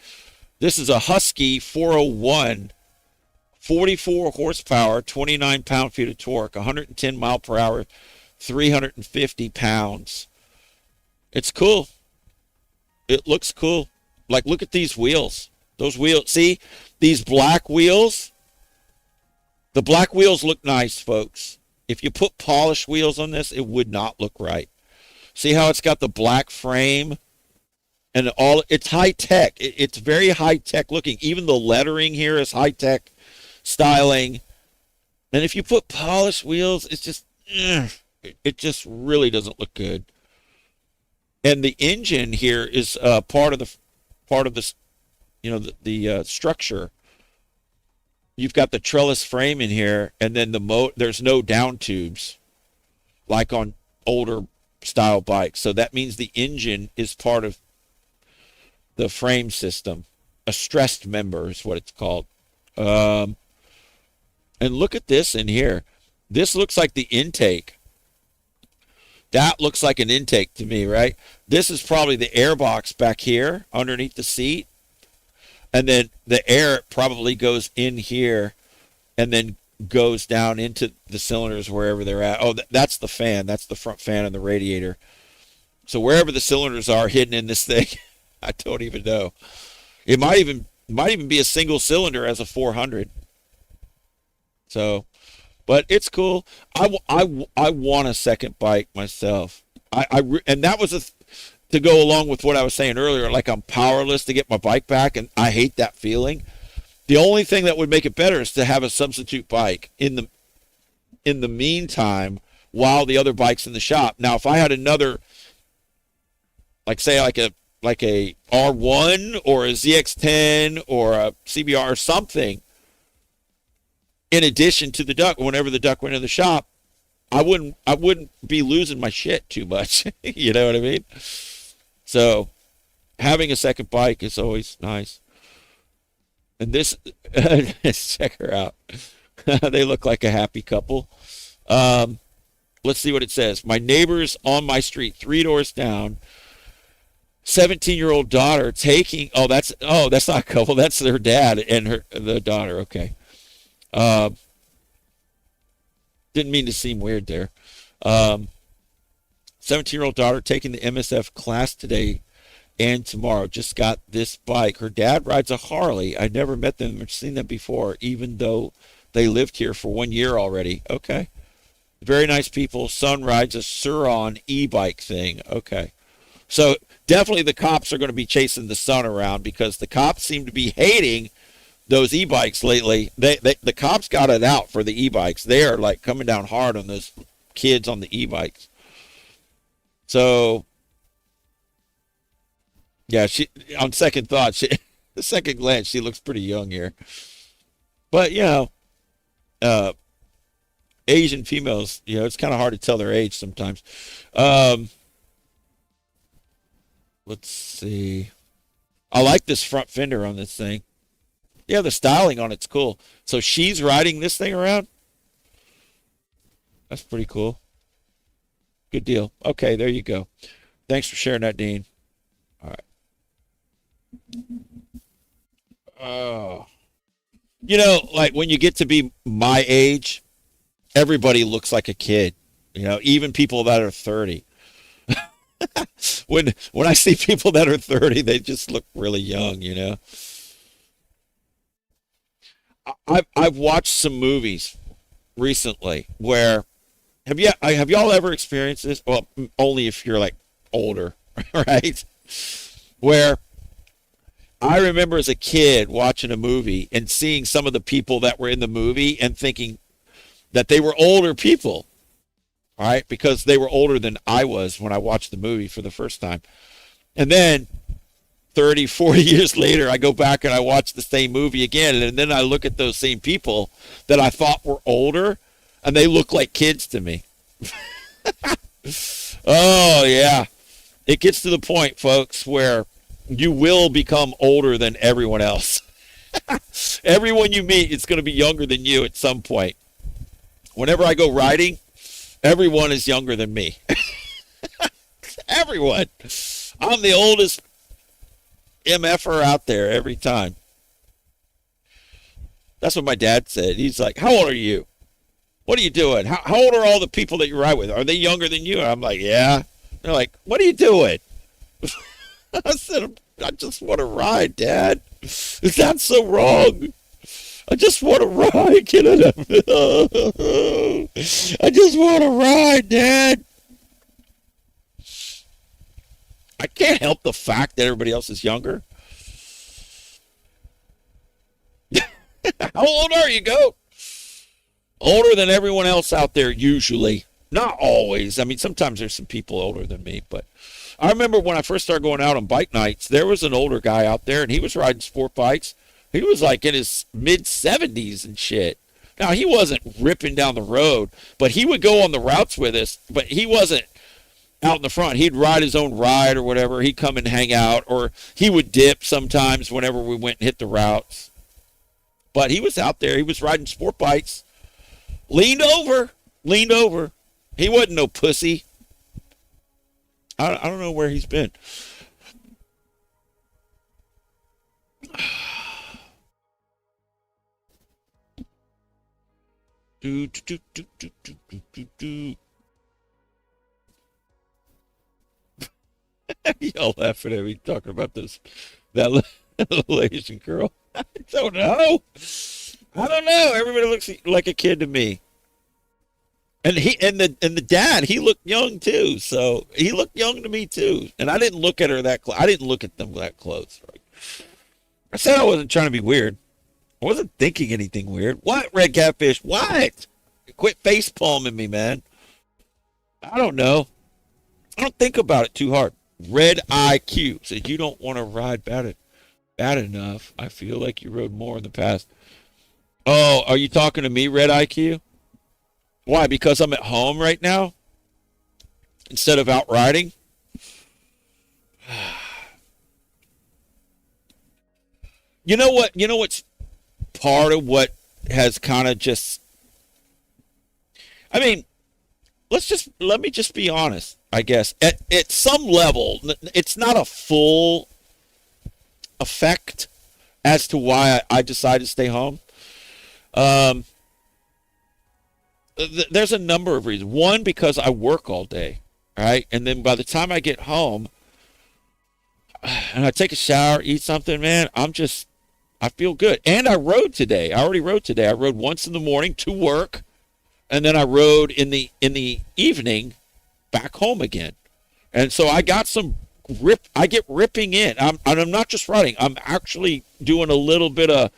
this is a Husky 401, 44 horsepower, 29 pound-feet of torque, 110 mile per hour, 350 pounds. It's cool. It looks cool. Like, look at these wheels. Those wheels, see, these black wheels, the black wheels look nice, folks. If you put polished wheels on this, it would not look right. See how it's got the black frame and it's high tech. It's very high tech looking. Even the lettering here is high tech styling. And if you put polished wheels, it's just, it just really doesn't look good. And the engine here is part of this, the structure. You've got the trellis frame in here, and then there's no down tubes like on older style bikes. So that means the engine is part of the frame system. A stressed member is what it's called. And look at this in here. This looks like the intake. That looks like an intake to me, right? This is probably the air box back here underneath the seat. And then the air probably goes in here and then goes down into the cylinders wherever they're at. Oh, that's the fan. That's the front fan and the radiator. So wherever the cylinders are hidden in this thing, I don't even know. It might even be a single cylinder as a 400. So, but it's cool. I want a second bike myself. And that was to go along with what I was saying earlier. Like, I'm powerless to get my bike back, and I hate that feeling. The only thing that would make it better is to have a substitute bike in the meantime while the other bike's in the shop. Now, if I had another, like a R1 or a ZX10 or a CBR or something, in addition to the Duck, whenever the Duck went in the shop, I wouldn't be losing my shit too much. You know what I mean? So having a second bike is always nice. And this, check her out. They look like a happy couple. Let's see what it says. My neighbors on my street, 3 doors down, 17-year-old daughter taking, that's not a couple. That's their dad and the daughter. Okay. Didn't mean to seem weird there. 17-year-old daughter taking the MSF class today and tomorrow. Just got this bike. Her dad rides a Harley. I'd never met them or seen them before, even though They lived here for 1 year already. Okay. Very nice people. Son rides a Suron e-bike thing. Okay. So definitely the cops are going to be chasing the son around because the cops seem to be hating those e-bikes lately. The cops got it out for the e-bikes. They are like coming down hard on those kids on the e-bikes. So yeah, she on second thought, the second glance, she looks pretty young here. But uh, Asian females, it's kind of hard to tell their age sometimes. Um, let's see. I like this front fender on this thing. Yeah, the styling on it's cool. So she's riding this thing around. That's pretty cool. Good deal. Okay, there you go. Thanks for sharing that, Dean. All right. Oh. Like when you get to be my age, everybody looks like a kid. Even people that are 30. When I see people that are 30, they just look really young. I've watched some movies recently where have y'all ever experienced this? Well, only if you're like older, right? Where I remember as a kid watching a movie and seeing some of the people that were in the movie and thinking that they were older people, all right, because they were older than I was when I watched the movie for the first time. And then 30, 40 years later, I go back and I watch the same movie again. And then I look at those same people that I thought were older and they look like kids to me. Oh, yeah. It gets to the point, folks, where you will become older than everyone else. Everyone you meet is going to be younger than you at some point. Whenever I go riding, everyone is younger than me. Everyone. I'm the oldest MFer out there every time. That's what my dad said. He's like, how old are you? What are you doing? How old are all the people that you ride with? Are they younger than you? And I'm like, yeah. They're like, what are you doing? I said, I just want to ride, Dad. Is that so wrong? I just want to ride. Get it? I just want to ride, Dad. I can't help the fact that everybody else is younger. How old are you, Go? Older than everyone else out there, usually. Not always. I mean, sometimes there's some people older than me, but I remember when I first started going out on bike nights, there was an older guy out there, and he was riding sport bikes. He was like in his mid-70s and shit. Now, he wasn't ripping down the road, but he would go on the routes with us, but he wasn't out in the front. He'd ride his own ride or whatever. He'd come and hang out, or he would dip sometimes whenever we went and hit the routes. But he was out there. He was riding sport bikes. Leaned over. He wasn't no pussy. I don't know where he's been. Do, do, do, do, do, do, do, do. Y'all laughing at me talking about that little Asian girl. I don't know. Everybody looks like a kid to me. And the dad, he looked young too. So he looked young to me too. And I didn't look at her that close. I didn't look at them that close. Right? I said I wasn't trying to be weird. I wasn't thinking anything weird. What, Red Catfish? What? Quit face palming me, man. I don't know. I don't think about it too hard. Red IQ said you don't want to ride bad enough. I feel like you rode more in the past. Oh, are you talking to me, Red IQ? Why? Because I'm at home right now instead of out riding? You know what? You know what's part of what has kind of just, I mean, let me just be honest, I guess. At some level, it's not a full effect as to why I decided to stay home. There's a number of reasons. One, because I work all day, right? And then by the time I get home and I take a shower, eat something, man, I'm just I feel good. And I rode today. I already rode today. I rode once in the morning to work, and then I rode in the evening back home again. And so I got some rip. I get ripping in. I'm not just riding. I'm actually doing a little bit of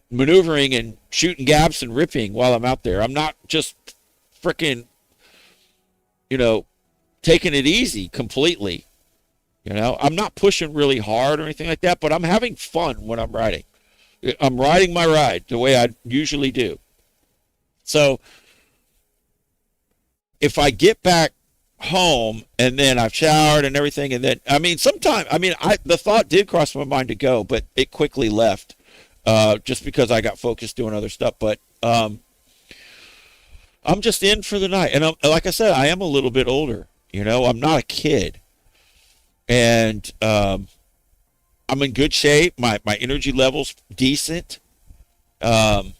maneuvering and shooting gaps and ripping while I'm out there. I'm not just freaking, you know, taking it easy completely. I'm not pushing really hard or anything like that, but I'm having fun when I'm riding. I'm riding my ride the way I usually do. So if I get back home and then I've showered and everything, and then sometimes the thought did cross my mind to go, but it quickly left, just because I got focused doing other stuff. But I'm just in for the night, and like I said, I am a little bit older. I'm not a kid, and I'm in good shape. My energy level's decent. I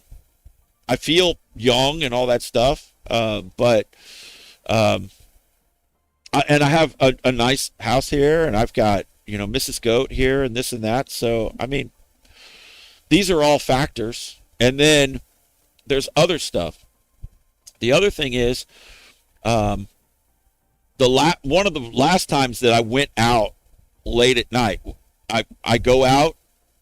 feel young and all that stuff, but and I have a nice house here, and I've got Mrs. Goat here and this and that. So these are all factors, and then there's other stuff. The other thing is, one of the last times that I went out late at night, I go out,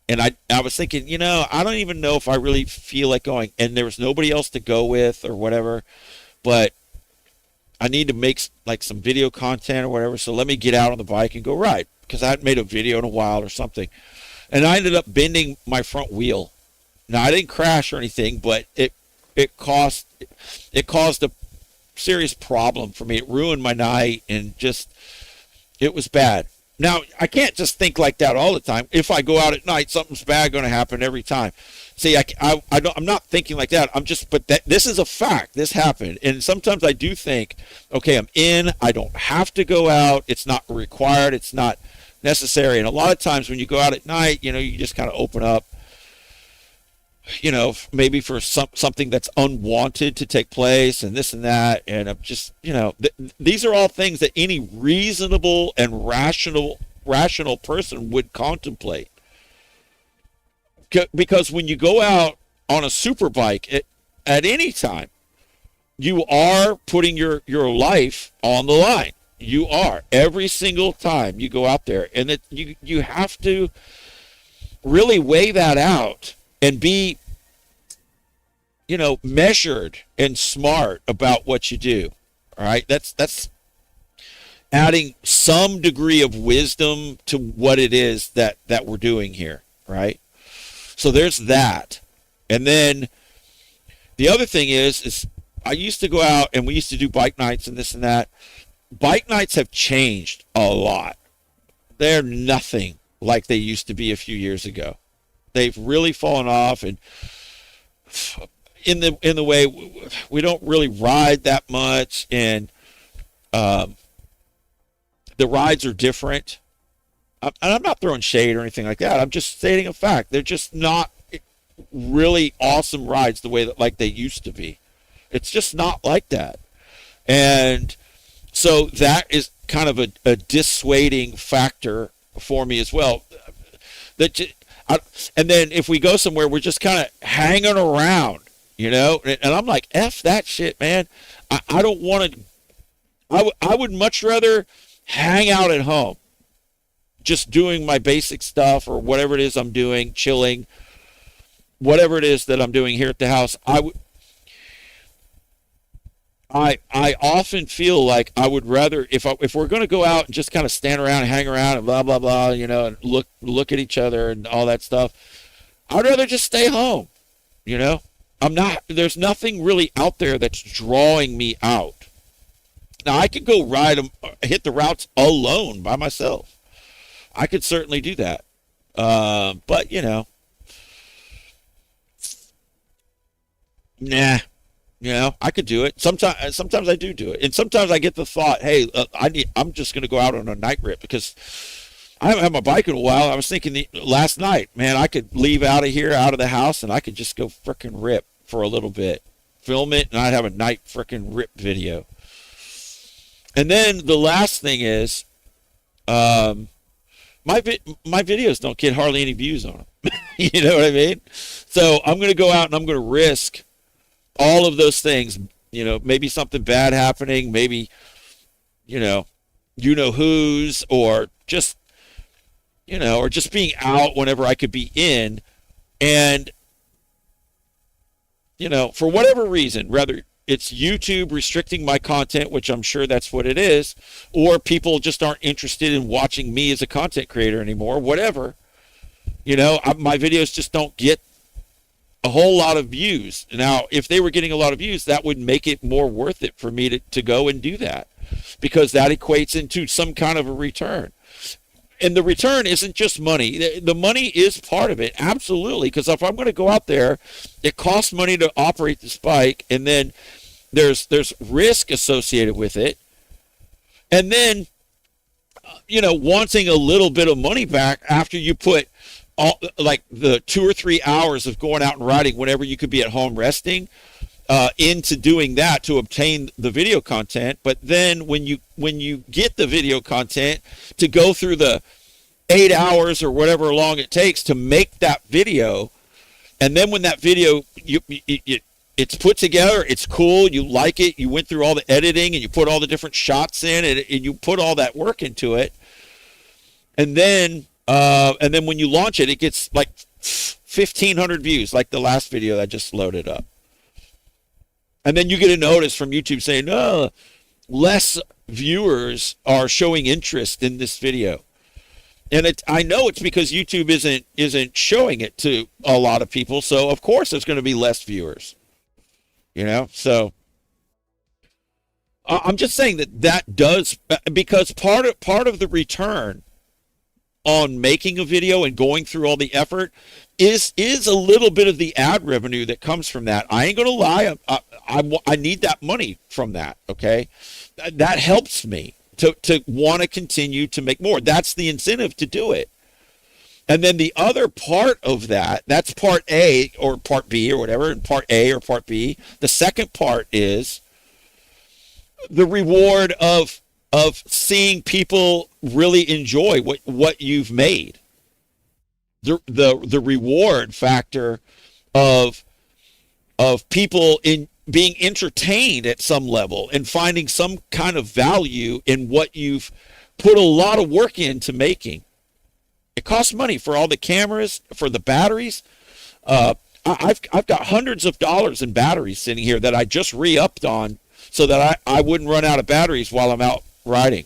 and I was thinking, I don't even know if I really feel like going, and there was nobody else to go with or whatever, but I need to make like some video content or whatever, so let me get out on the bike and go ride, because I hadn't made a video in a while or something. And I ended up bending my front wheel. Now, I didn't crash or anything, but it caused a serious problem for me. It ruined my night, and it was bad. Now, I can't just think like that all the time. If I go out at night, something's bad going to happen every time. See, I'm not thinking like that. But this is a fact. This happened. And sometimes I do think, okay, I'm in. I don't have to go out. It's not required. It's not necessary. And a lot of times when you go out at night, you just kind of open up, maybe for something that's unwanted to take place and this and that. And I'm just, these are all things that any reasonable and rational person would contemplate. Because when you go out on a super bike at any time, you are putting your life on the line. You are, every single time you go out there. And you have to really weigh that out and be, measured and smart about what you do. All right. That's adding some degree of wisdom to what it is that we're doing here. Right. So there's that. And then the other thing is I used to go out and we used to do bike nights and this and that. Bike nights have changed a lot. They're nothing like they used to be a few years ago. They've really fallen off, and in the way we don't really ride that much, and the rides are different. And I'm not throwing shade or anything like that. I'm just stating a fact. They're just not really awesome rides the way that like they used to be. It's just not like that. And so that is kind of a dissuading factor for me as well. And then if we go somewhere, we're just kind of hanging around, and I'm like, F that shit, man. I don't want to, I would much rather hang out at home, just doing my basic stuff or whatever it is I'm doing, chilling, whatever it is that I'm doing here at the house. I often feel like I would rather, if we're going to go out and just kind of stand around and hang around and blah blah blah, and look at each other and all that stuff, I'd rather just stay home. There's nothing really out there that's drawing me out. Now I could go hit the routes alone by myself. I could certainly do that. But nah. I could do it. Sometimes I do it, and sometimes I get the thought, "Hey, I'm just going to go out on a night rip because I haven't had my bike in a while." I was thinking last night, man, I could leave out of the house, and I could just go frickin' rip for a little bit, film it, and I'd have a night frickin' rip video. And then the last thing is, my videos don't get hardly any views on them. You know what I mean? So I'm going to go out and I'm going to risk all of those things. You know, maybe something bad happening, maybe who's, or just or just being out whenever I could be in, and for whatever reason, whether it's YouTube restricting my content, which I'm sure that's what it is, or people just aren't interested in watching me as a content creator anymore, whatever. My videos just don't get a whole lot of views. Now, if they were getting a lot of views, that would make it more worth it for me to go and do that, because that equates into some kind of a return. And the return isn't just money. The money is part of it, absolutely, because if I'm going to go out there, it costs money to operate this bike, and then there's risk associated with it. And then, wanting a little bit of money back after you put all, like, the 2 or 3 hours of going out and riding whenever you could be at home resting, into doing that to obtain the video content. But then when you get the video content, to go through the 8 hours or whatever long it takes to make that video, and then when that video it's put together, it's cool, you like it, you went through all the editing and you put all the different shots in, and you put all that work into it, and then when you launch it, it gets like 1,500 views, like the last video that I just loaded up. And then you get a notice from YouTube saying, "Oh, less viewers are showing interest in this video." And I know it's because YouTube isn't showing it to a lot of people, so of course there's going to be less viewers. So I'm just saying that does, because part of the return on making a video and going through all the effort is a little bit of the ad revenue that comes from that. I ain't gonna lie, I need that money from that. Okay, that helps me to want to continue to make more. That's the incentive to do it. And then the other part of that's part A or part B or whatever, and part A or part B. The second part is the reward of seeing people really enjoy what you've made. The reward factor of people in being entertained at some level and finding some kind of value in what you've put a lot of work into making. It costs money for all the cameras, for the batteries. I've got hundreds of dollars in batteries sitting here that I just re-upped on so that I wouldn't run out of batteries while I'm out riding.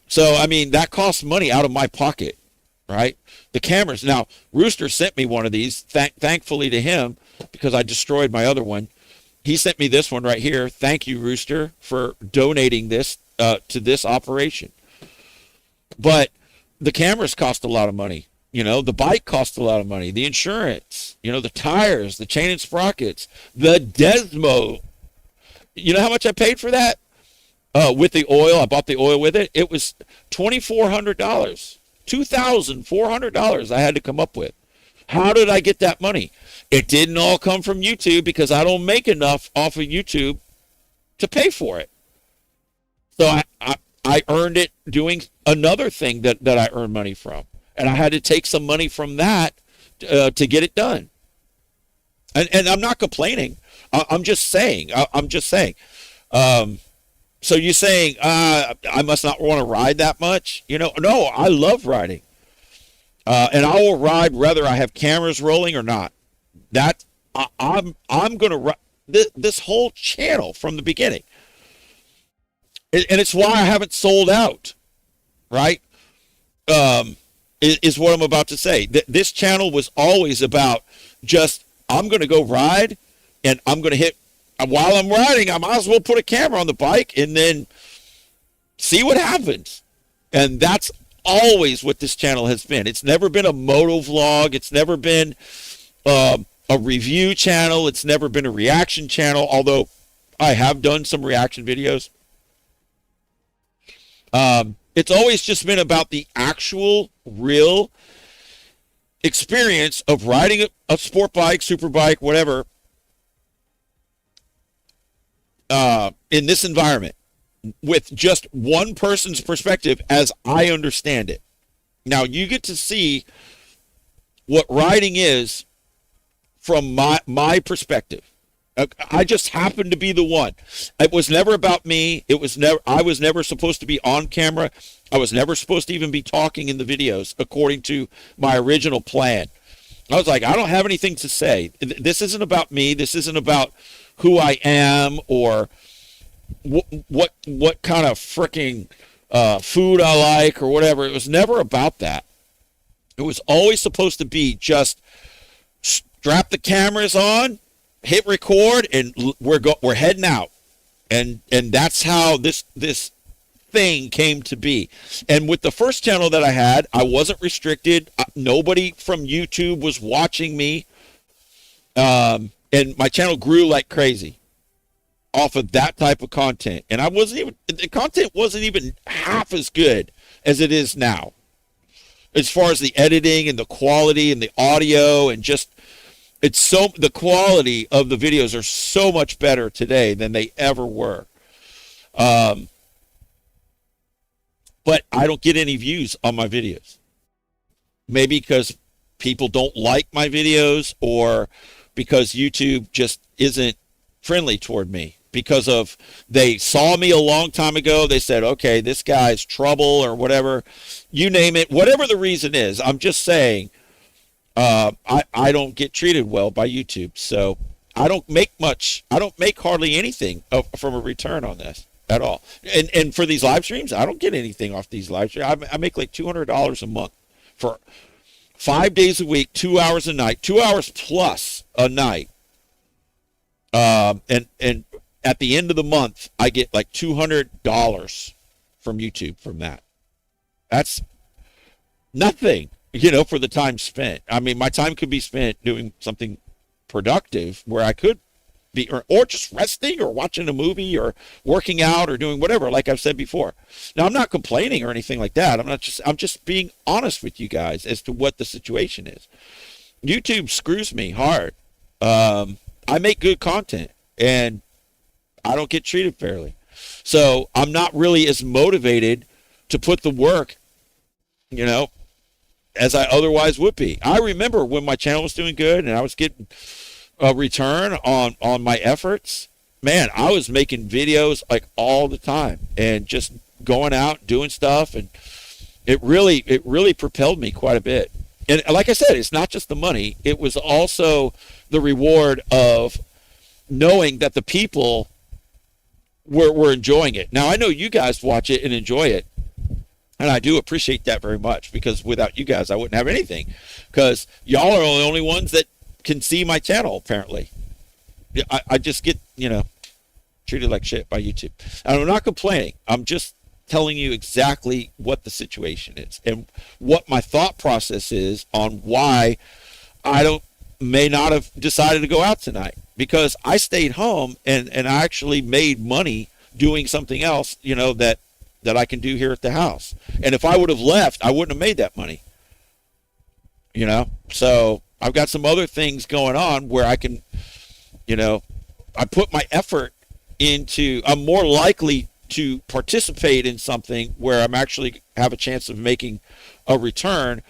So, I mean, that costs money out of my pocket, right? The cameras. Now, Rooster sent me one of these, thankfully to him, because I destroyed my other one. He sent me this one right here. Thank you, Rooster, for donating this to this operation. But the cameras cost a lot of money. The bike costs a lot of money. The insurance, the tires, the chain and sprockets, the Desmo. You know how much I paid for that? With the oil, I bought the oil with it. It was $2,400, $2,400 I had to come up with. How did I get that money? It didn't all come from YouTube, because I don't make enough off of YouTube to pay for it. So I earned it doing another thing that I earn money from. And I had to take some money from that to get it done. And I'm not complaining. I'm just saying. So you're saying I must not want to ride that much? No, I love riding. And I will ride whether I have cameras rolling or not. I'm going to ride this whole channel from the beginning. And it's why I haven't sold out, right? Is what I'm about to say. This channel was always about just, I'm going to go ride, and I'm going to hit, while I'm riding, I might as well put a camera on the bike and then see what happens. And that's always what this channel has been. It's never been a moto vlog. It's never been a review channel. It's never been a reaction channel, although I have done some reaction videos. It's always just been about the actual, real experience of riding a sport bike, super bike, whatever, in this environment, with just one person's perspective as I understand it. Now you get to see what writing is from my perspective. I just happened to be the one. It was never about me. It was never. I was never supposed to be on camera. I was never supposed to even be talking in the videos according to my original plan. I was like, I don't have anything to say. This isn't about me. This isn't about who I am or what kind of freaking food I like or whatever. It was never about that. It was always supposed to be just strap the cameras on, hit record, and we're heading out. And that's how this thing came to be. And with the first channel that I had, I wasn't restricted. Nobody from YouTube was watching me. And my channel grew like crazy off of that type of content. And the content wasn't even half as good as it is now. As far as the editing and the quality and the audio and just, the quality of the videos are so much better today than they ever were. But I don't get any views on my videos. Maybe because people don't like my videos or because YouTube just isn't friendly toward me. Because they saw me a long time ago. They said, okay, this guy's trouble or whatever. You name it. Whatever the reason is, I'm just saying I don't get treated well by YouTube. So I don't make much. I don't make hardly anything from a return on this at all. And for these live streams, I don't get anything off these live streams. I make like $200 a month for 5 days a week, 2 hours a night, 2 hours plus a night. And at the end of the month, I get like $200 from YouTube from that. That's nothing, for the time spent. I mean, my time could be spent doing something productive where I could be, or just resting or watching a movie or working out or doing whatever, like I've said before. Now, I'm not complaining or anything like that. I'm just being honest with you guys as to what the situation is. YouTube screws me hard. I make good content and I don't get treated fairly. So I'm not really as motivated to put the work, as I otherwise would be. I remember when my channel was doing good and I was getting a return on my efforts. Man, I was making videos like all the time and just going out, doing stuff. And it really propelled me quite a bit. And like I said, it's not just the money. It was also the reward of knowing that the people we're enjoying it. Now, I know you guys watch it and enjoy it, and I do appreciate that very much, because without you guys, I wouldn't have anything, because y'all are the only ones that can see my channel, apparently. I just get, treated like shit by YouTube. And I'm not complaining. I'm just telling you exactly what the situation is and what my thought process is on why I may not have decided to go out tonight, because I stayed home and I actually made money doing something else, that I can do here at the house. And if I would have left, I wouldn't have made that money. So I've got some other things going on where I can, I put my effort into, I'm more likely to participate in something where I'm actually have a chance of making a return,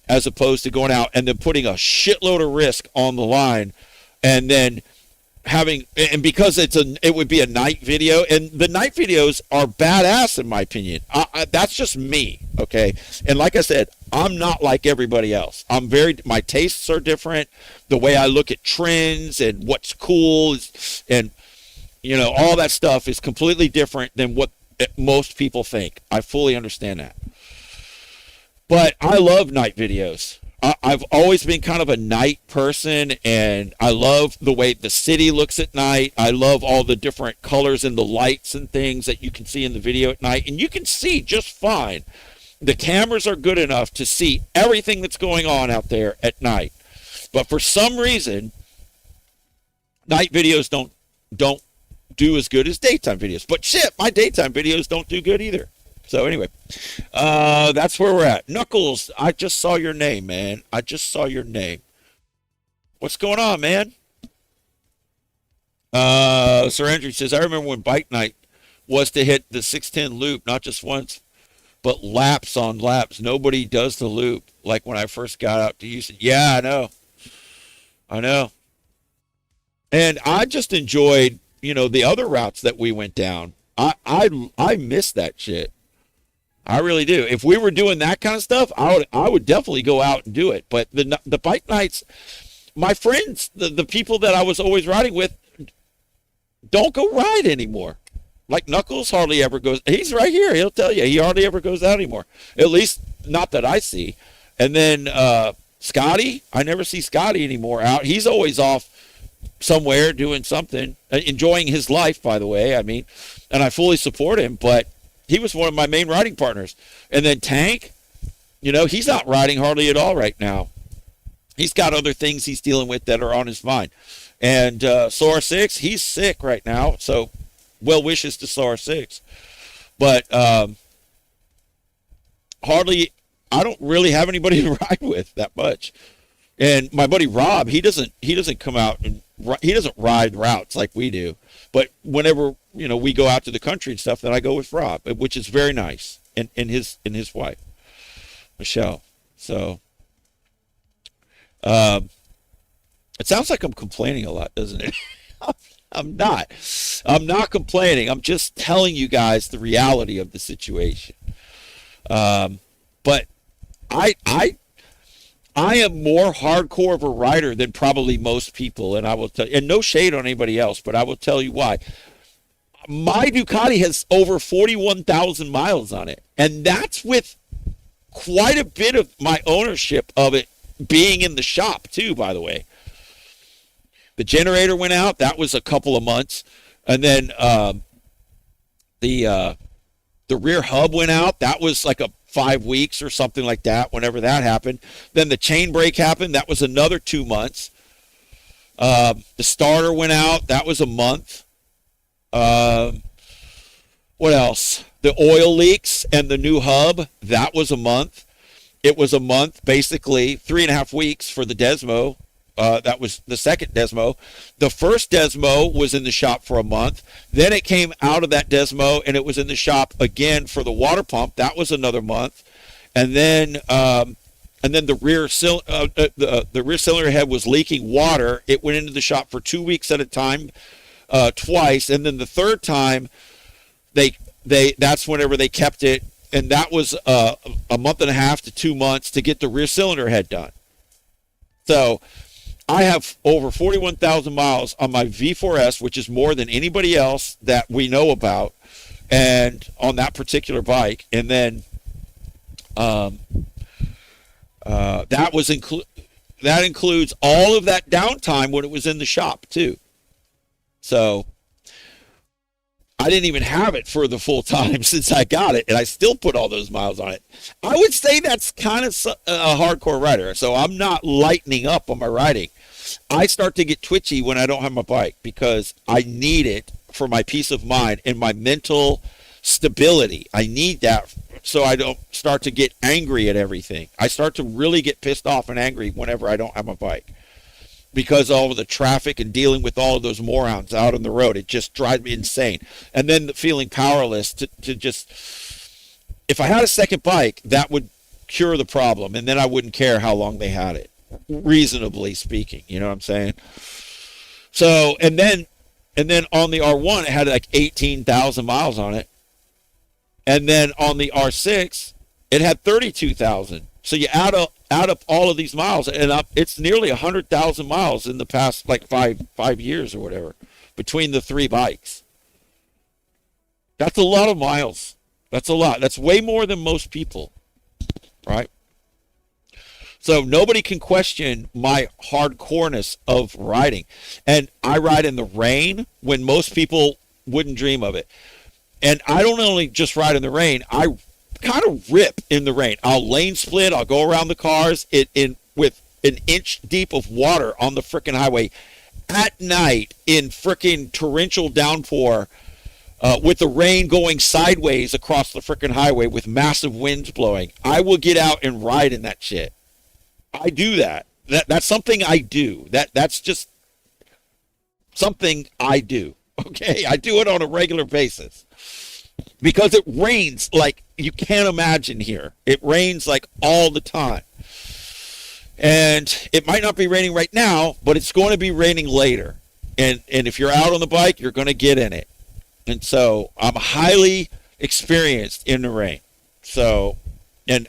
as opposed to going out and then putting a shitload of risk on the line and then because it would be a night video, and the night videos are badass in my opinion. That's just me, okay? And like I said, I'm not like everybody else. My tastes are different. The way I look at trends and what's cool and all that stuff is completely different than what most people think. I fully understand that. But I love night videos. I've always been kind of a night person, and I love the way the city looks at night. I love all the different colors and the lights and things that you can see in the video at night, and you can see just fine. The cameras are good enough to see everything that's going on out there at night. But for some reason, night videos don't do as good as daytime videos. But shit, my daytime videos don't do good either. So anyway, that's where we're at. Knuckles, I just saw your name, man. I just saw your name. What's going on, man? Sir Andrew says, I remember when bike night was to hit the 610 loop, not just once, but laps on laps. Nobody does the loop like when I first got out to Houston. Yeah, I know. I know. And I just enjoyed, the other routes that we went down. I miss that shit. I really do. If we were doing that kind of stuff, I would definitely go out and do it. But the bike nights, my friends, the people that I was always riding with, don't go ride anymore. Like Knuckles hardly ever goes. He's right here. He'll tell you he hardly ever goes out anymore. At least not that I see. And then Scotty, I never see Scotty anymore out. He's always off somewhere doing something, enjoying his life, by the way. I mean, and I fully support him, but he was one of my main riding partners. And then Tank, he's not riding hardly at all right now. He's got other things he's dealing with that are on his mind. And Sora 6, he's sick right now, so well wishes to Sora 6. But hardly, I don't really have anybody to ride with that much. And my buddy Rob, he doesn't come out and he doesn't ride routes like we do. But whenever we go out to the country and stuff, then I go with Rob, which is very nice, and his wife Michelle. So it sounds like I'm complaining a lot, doesn't it? I'm not. I'm not complaining. I'm just telling you guys the reality of the situation. But I am more hardcore of a rider than probably most people, and I will tell you, and no shade on anybody else, but I will tell you why. My Ducati has over 41,000 miles on it, and that's with quite a bit of my ownership of it being in the shop too, by the way. The generator went out. That was a couple of months. And then the rear hub went out. That was like 5 weeks or something like that, whenever that happened. Then the chain brake happened. That was another 2 months. The starter went out. That was a month. What else? The oil leaks and the new hub. That was a month. It was a month, basically 3.5 weeks for the Desmo. That was the second Desmo. The first Desmo was in the shop for a month. Then it came out of that Desmo and it was in the shop again for the water pump. That was another month. And then the rear cylinder head was leaking water. It went into the shop for 2 weeks at a time, twice. And then the third time, that's whenever they kept it. And that was a month and a half to 2 months to get the rear cylinder head done. So I have over 41,000 miles on my V4S, which is more than anybody else that we know about, and on that particular bike. And then that includes all of that downtime when it was in the shop too. So I didn't even have it for the full time since I got it, and I still put all those miles on it. I would say that's kind of a hardcore rider, so I'm not lightening up on my riding. I start to get twitchy when I don't have my bike because I need it for my peace of mind and my mental stability. I need that so I don't start to get angry at everything. I start to really get pissed off and angry whenever I don't have my bike because all of the traffic and dealing with all of those morons out on the road. It just drives me insane. And then the feeling powerless to just, if I had a second bike, that would cure the problem, and then I wouldn't care how long they had it, reasonably speaking. You know what I'm saying? So, and then on the R1, it had like 18,000 miles on it. And then on the R6, it had 32,000. So you add up all of these miles, and it's nearly 100,000 miles in the past like five years or whatever between the three bikes. That's a lot of miles. That's a lot. That's way more than most people, right? So nobody can question my hardcoreness of riding. And I ride in the rain when most people wouldn't dream of it. And I don't only just ride in the rain, I kind of rip in the rain. I'll lane split, I'll go around the cars with an inch deep of water on the frickin' highway at night in frickin' torrential downpour, with the rain going sideways across the frickin' highway with massive winds blowing. I will get out and ride in that shit. I do that. That's something I do. That's just something I do. Okay, I do it on a regular basis. because it rains like you can't imagine here. It rains like all the time. And it might not be raining right now, but it's going to be raining later. And if you're out on the bike, you're going to get in it. And so I'm highly experienced in the rain. So, and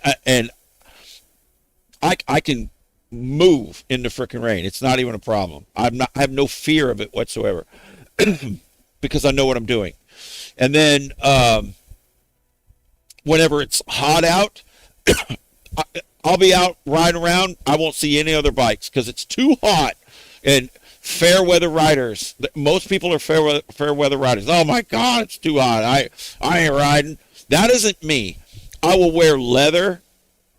I can move in the freaking rain. It's not even a problem. I have no fear of it whatsoever because I know what I'm doing. And then whenever it's hot out, I'll be out riding around. I won't see any other bikes because it's too hot. And fair weather riders, most people are fair weather riders. Oh my God, it's too hot. I ain't riding. That isn't me. I will wear leather,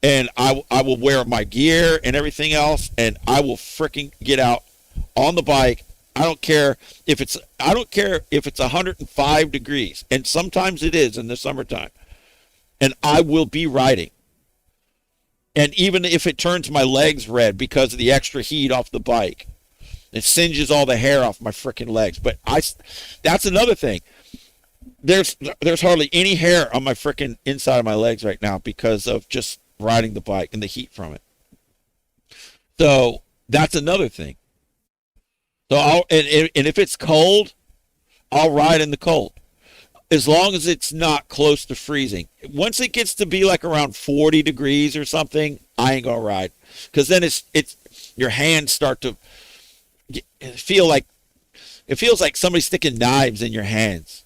and I will wear my gear and everything else, and I will freaking get out on the bike. I don't care if it's 105 degrees, and sometimes it is in the summertime, and I will be riding. And even if it turns my legs red because of the extra heat off the bike, it singes all the hair off my freaking legs. But that's another thing. There's hardly any hair on my freaking inside of my legs right now because of just riding the bike and the heat from it. So that's another thing. So and if it's cold, I'll ride in the cold. As long as it's not close to freezing. Once it gets to be like around 40 degrees or something, I ain't gonna ride. Because then it's your hands start to it feels like somebody sticking knives in your hands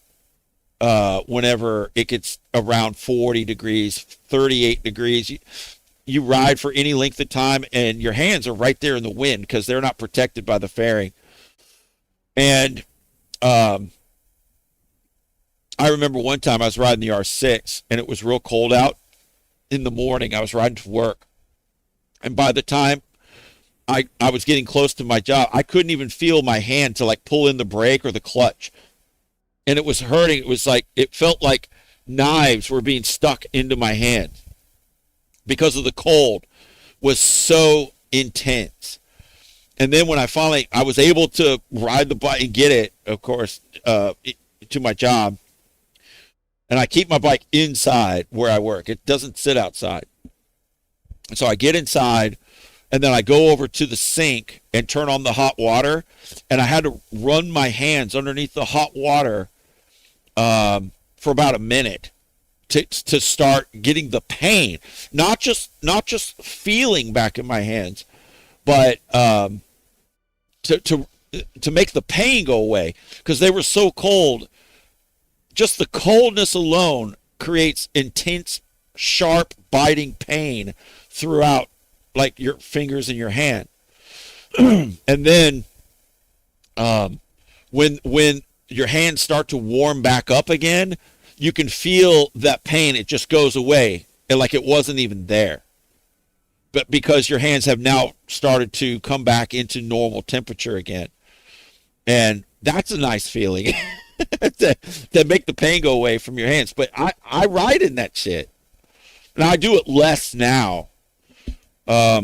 whenever it gets around 40 degrees, 38 degrees. You ride for any length of time, and your hands are right there in the wind because they're not protected by the fairing. And I remember one time I was riding the R6, and it was real cold out in the morning. I was riding to work, and by the time I was getting close to my job, I couldn't even feel my hand to like pull in the brake or the clutch. And it was hurting. It felt like knives were being stuck into my hand because of the cold was so intense. And then when I was able to ride the bike and get it, of course, to my job. And I keep my bike inside where I work. It doesn't sit outside. And so I get inside, and then I go over to the sink and turn on the hot water. And I had to run my hands underneath the hot water for about a minute to start getting the pain. Not just feeling back in my hands, but to make the pain go away because they were so cold. Just the coldness alone creates intense, sharp, biting pain throughout, like your fingers in your hand. And then, when your hands start to warm back up again, you can feel that pain. It just goes away, and like it wasn't even there. But because your hands have now started to come back into normal temperature again, and that's a nice feeling. to make the pain go away from your hands. But I ride in that shit. And I do it less now. But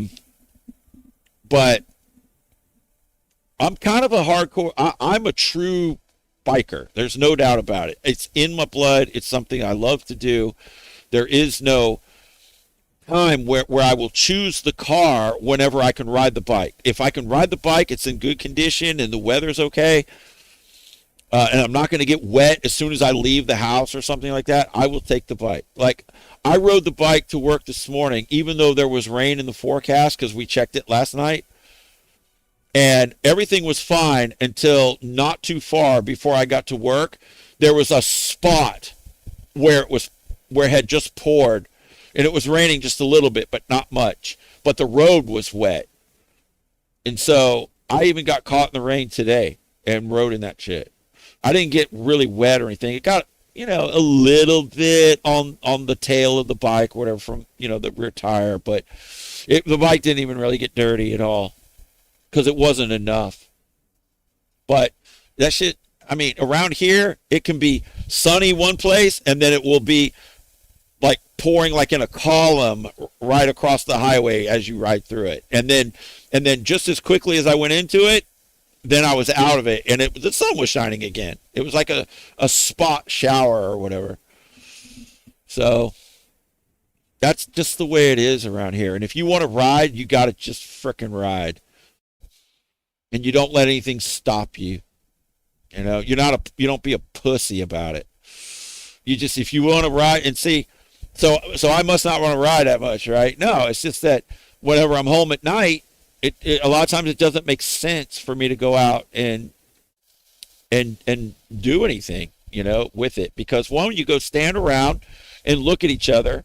I'm kind of a hardcore, I'm a true biker. There's no doubt about it. It's in my blood. It's something I love to do. There is no time where I will choose the car whenever I can ride the bike. If I can ride the bike, it's in good condition and the weather's okay, and I'm not going to get wet as soon as I leave the house or something like that, I will take the bike. Like, I rode the bike to work this morning, even though there was rain in the forecast because we checked it last night. And everything was fine until not too far before I got to work. There was a spot where it had just poured, and it was raining just a little bit, but not much. But the road was wet. And so I even got caught in the rain today and rode in that shit. I didn't get really wet or anything. It got, a little bit on the tail of the bike, whatever, from, the rear tire. But the bike didn't even really get dirty at all because it wasn't enough. But that shit, around here, it can be sunny one place and then it will be like pouring like in a column right across the highway as you ride through it. And then just as quickly as I went into it, then I was out of it, and the sun was shining again. It was like a spot shower or whatever. So that's just the way it is around here. And if you want to ride, you got to just frickin' ride. And you don't let anything stop you. You know, you don't be a pussy about it. You just, if you want to ride and see, so I must not want to ride that much, right? No, it's just that whenever I'm home at night, a lot of times it doesn't make sense for me to go out and do anything, you know, with it, because one, you go stand around and look at each other.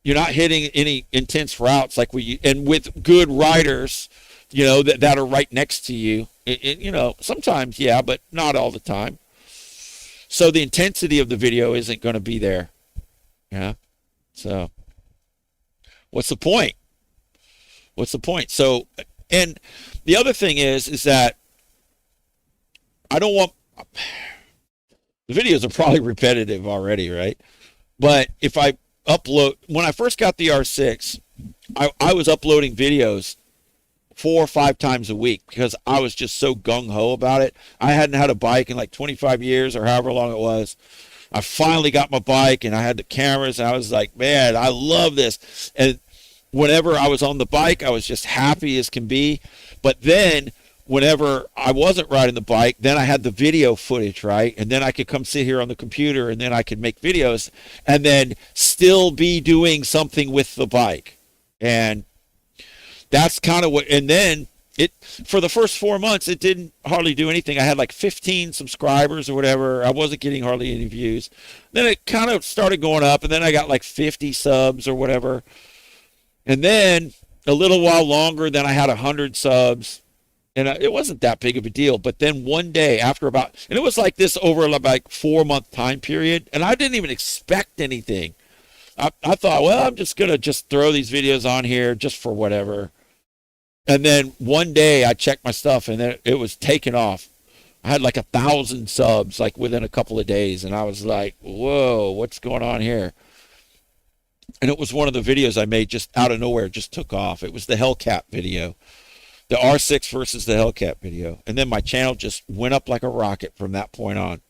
You're not hitting any intense routes like and with good riders, you know, that are right next to you. You know, sometimes, yeah, but not all the time. So the intensity of the video isn't going to be there. Yeah. So what's the point? What's the point? So, and the other thing is that I don't want, the videos are probably repetitive already, right? But if I upload, when I first got the R6, I was uploading videos 4 or 5 times a week because I was just so gung-ho about it. I hadn't had a bike in like 25 years or however long it was. I finally got my bike and I had the cameras and I was like, man, I love this. And whenever I was on the bike, I was just happy as can be. But then whenever I wasn't riding the bike, then I had the video footage, right? And then I could come sit here on the computer and then I could make videos and then still be doing something with the bike. And that's kind of what, and then for the first 4 months, it didn't hardly do anything. I had like 15 subscribers or whatever. I wasn't getting hardly any views. Then it kind of started going up, and then I got like 50 subs or whatever. And then a little while longer, then I had 100 subs. And it wasn't that big of a deal. But then one day after and it was like this over like 4-month time period, and I didn't even expect anything. I thought, well, I'm just going to just throw these videos on here just for whatever. And then one day I checked my stuff and then it was taken off. I had like 1,000 subs like within a couple of days. And I was like, whoa, what's going on here? And it was one of the videos I made just out of nowhere, just took off. It was the Hellcat video, the R6 versus the Hellcat video. And then my channel just went up like a rocket from that point on.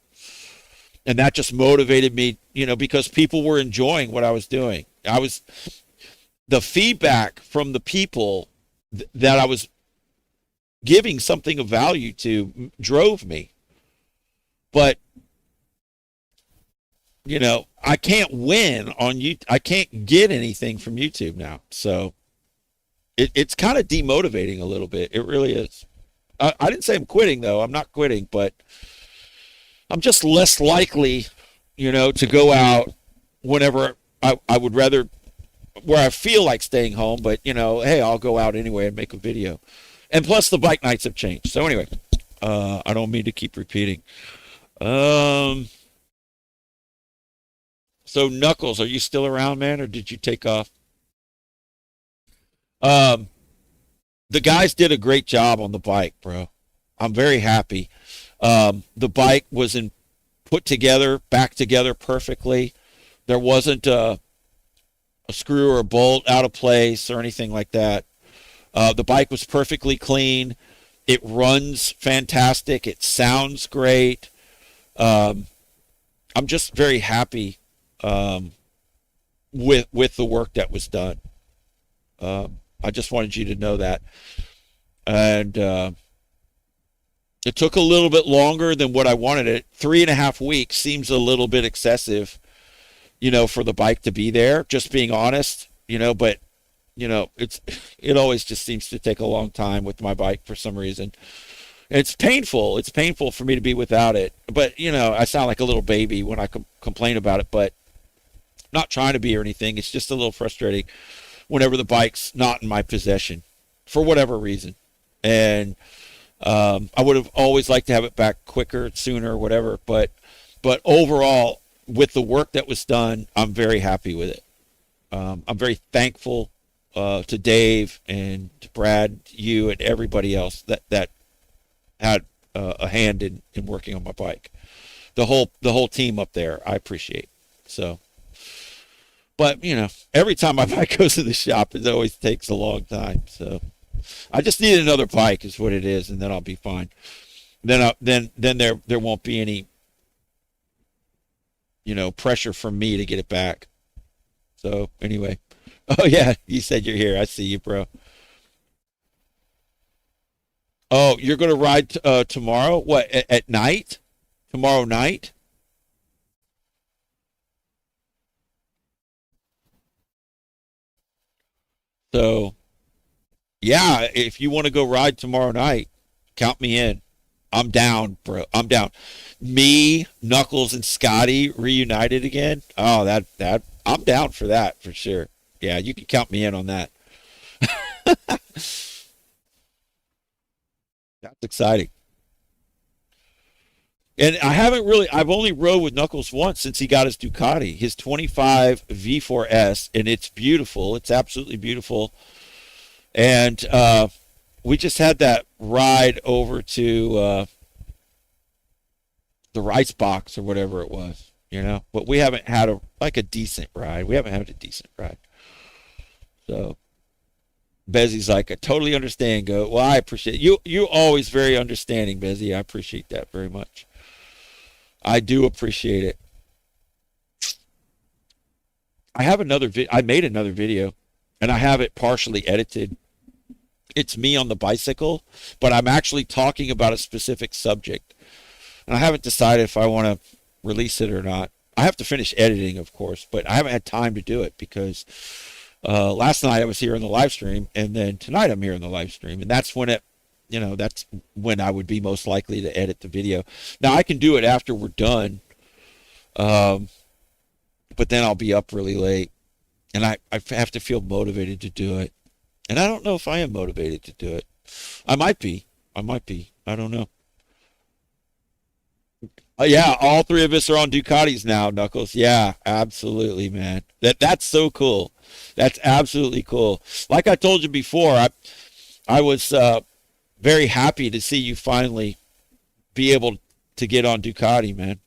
And that just motivated me, you know, because people were enjoying what I was doing. The feedback from the people that I was giving something of value to drove me. But, you know, I can't win on YouTube. I can't get anything from YouTube now. So it's kind of demotivating a little bit. It really is. I didn't say I'm quitting, though. I'm not quitting, but I'm just less likely, you know, to go out whenever I would rather, where I feel like staying home, but, you know, hey, I'll go out anyway and make a video. And plus the bike nights have changed. So anyway, I don't mean to keep repeating. So Knuckles, are you still around, man, or did you take off? The guys did a great job on the bike, bro. I'm very happy. The bike was put together, back together perfectly. There wasn't a screw or a bolt out of place or anything like that. The bike was perfectly clean. It runs fantastic. It sounds great. I'm just very happy with the work that was done. I just wanted you to know that. And it took a little bit longer than what I wanted it. 3.5 weeks seems a little bit excessive, you know, for the bike to be there, just being honest, you know, but, you know, it always just seems to take a long time with my bike for some reason. It's painful. It's painful for me to be without it. But, you know, I sound like a little baby when I complain about it, but not trying to be or anything. It's just a little frustrating whenever the bike's not in my possession for whatever reason. And I would have always liked to have it back quicker, sooner, whatever. But overall, with the work that was done, I'm very happy with it. I'm very thankful to Dave and to Brad, you, and everybody else that had a hand in working on my bike. The whole team up there, I appreciate. So, but you know, every time my bike goes to the shop, it always takes a long time. So, I just need another bike, is what it is, and then I'll be fine. Then there won't be any, you know, pressure from me to get it back. So anyway, oh yeah, you said you're here. I see you, bro. Oh, you're gonna ride tomorrow? What at night? Tomorrow night? So yeah, if you want to go ride tomorrow night, count me in. I'm down, bro. I'm down. Me, Knuckles, and Scotty reunited again. Oh, that I'm down for that for sure. Yeah, you can count me in on that. That's exciting. And I haven't really. I've only rode with Knuckles once since he got his Ducati, his 25 V4S, and it's beautiful. It's absolutely beautiful. And we just had that ride over to the rice box or whatever it was, you know. But we haven't had a decent ride. We haven't had a decent ride. So Bezzy's like, I totally understand. Go. Well, I appreciate you. You always very understanding, Bezzy. I appreciate that very much. I do appreciate it. I have another. I made another video, and I have it partially edited. It's me on the bicycle, but I'm actually talking about a specific subject, and I haven't decided if I want to release it or not. I have to finish editing, of course, but I haven't had time to do it because last night I was here in the live stream, and then tonight I'm here in the live stream, and that's when that's when I would be most likely to edit the video. Now I can do it after we're done, um, but then I'll be up really late, and I have to feel motivated to do it, and I don't know if I am motivated to do it. I might be. I might be. I don't know. Yeah, all three of us are on Ducatis now, Knuckles. Yeah, absolutely, man. That's so cool. That's absolutely cool. Like I told you before, I was very happy to see you finally be able to get on Ducati, man.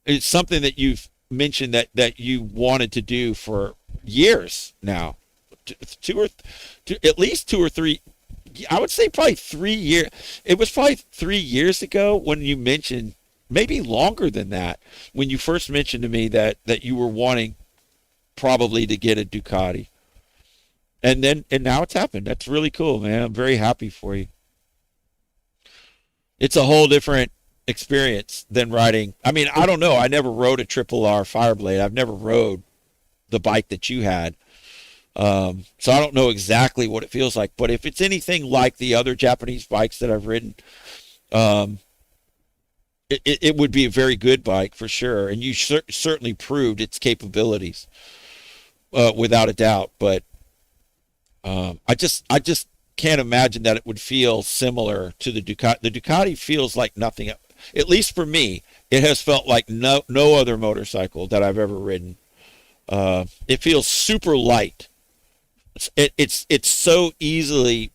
It's something that you've mentioned that you wanted to do for years now. Two or at least 2 or 3. I would say probably 3 years. It was probably 3 years ago when you mentioned, maybe longer than that, when you first mentioned to me that you were wanting probably to get a Ducati. And now it's happened. That's really cool, man. I'm very happy for you. It's a whole different experience than riding. I mean, I don't know. I never rode a Triple R Fireblade. I've never rode the bike that you had. So I don't know exactly what it feels like. But if it's anything like the other Japanese bikes that I've ridden, um, it would be a very good bike for sure. And you certainly proved its capabilities without a doubt. But I just can't imagine that it would feel similar to the Ducati. The Ducati feels like nothing. At least for me, it has felt like no other motorcycle that I've ever ridden. It feels super light. It's so easily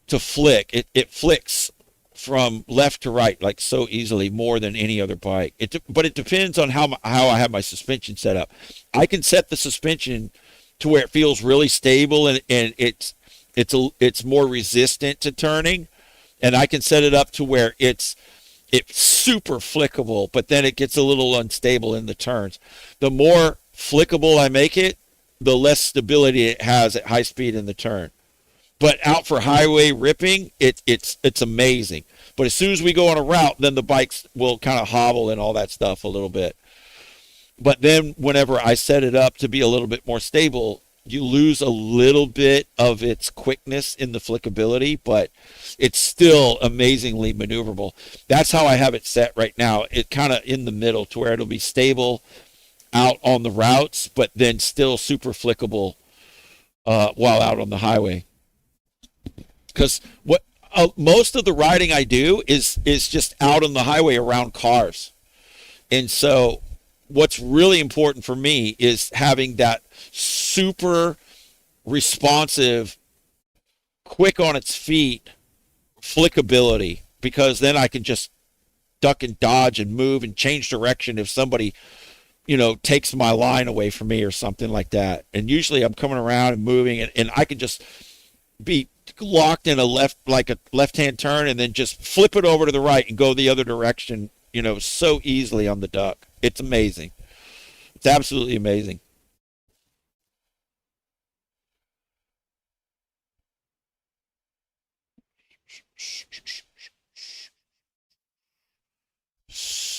to flick. It flicks from left to right like so easily, more than any other bike. But it depends on how I have my suspension set up. I can set the suspension to where it feels really stable, and it's more resistant to turning, and I can set it up to where it's super flickable, but then it gets a little unstable in the turns. The more flickable I make it, the less stability it has at high speed in the turn. But out for highway ripping, it's amazing. But as soon as we go on a route, then the bikes will kind of hobble and all that stuff a little bit. But then whenever I set it up to be a little bit more stable, you lose a little bit of its quickness in the flickability, but it's still amazingly maneuverable. That's how I have it set right now. It kind of in the middle to where it'll be stable out on the routes, but then still super flickable while out on the highway. Because what most of the riding I do is just out on the highway around cars, and so what's really important for me is having that super responsive, quick on its feet flickability, because then I can just duck and dodge and move and change direction if somebody takes my line away from me or something like that. And usually I'm coming around and moving, and I can just be locked in like a left hand turn, and then just flip it over to the right and go the other direction, so easily on the duck. It's amazing. It's absolutely amazing.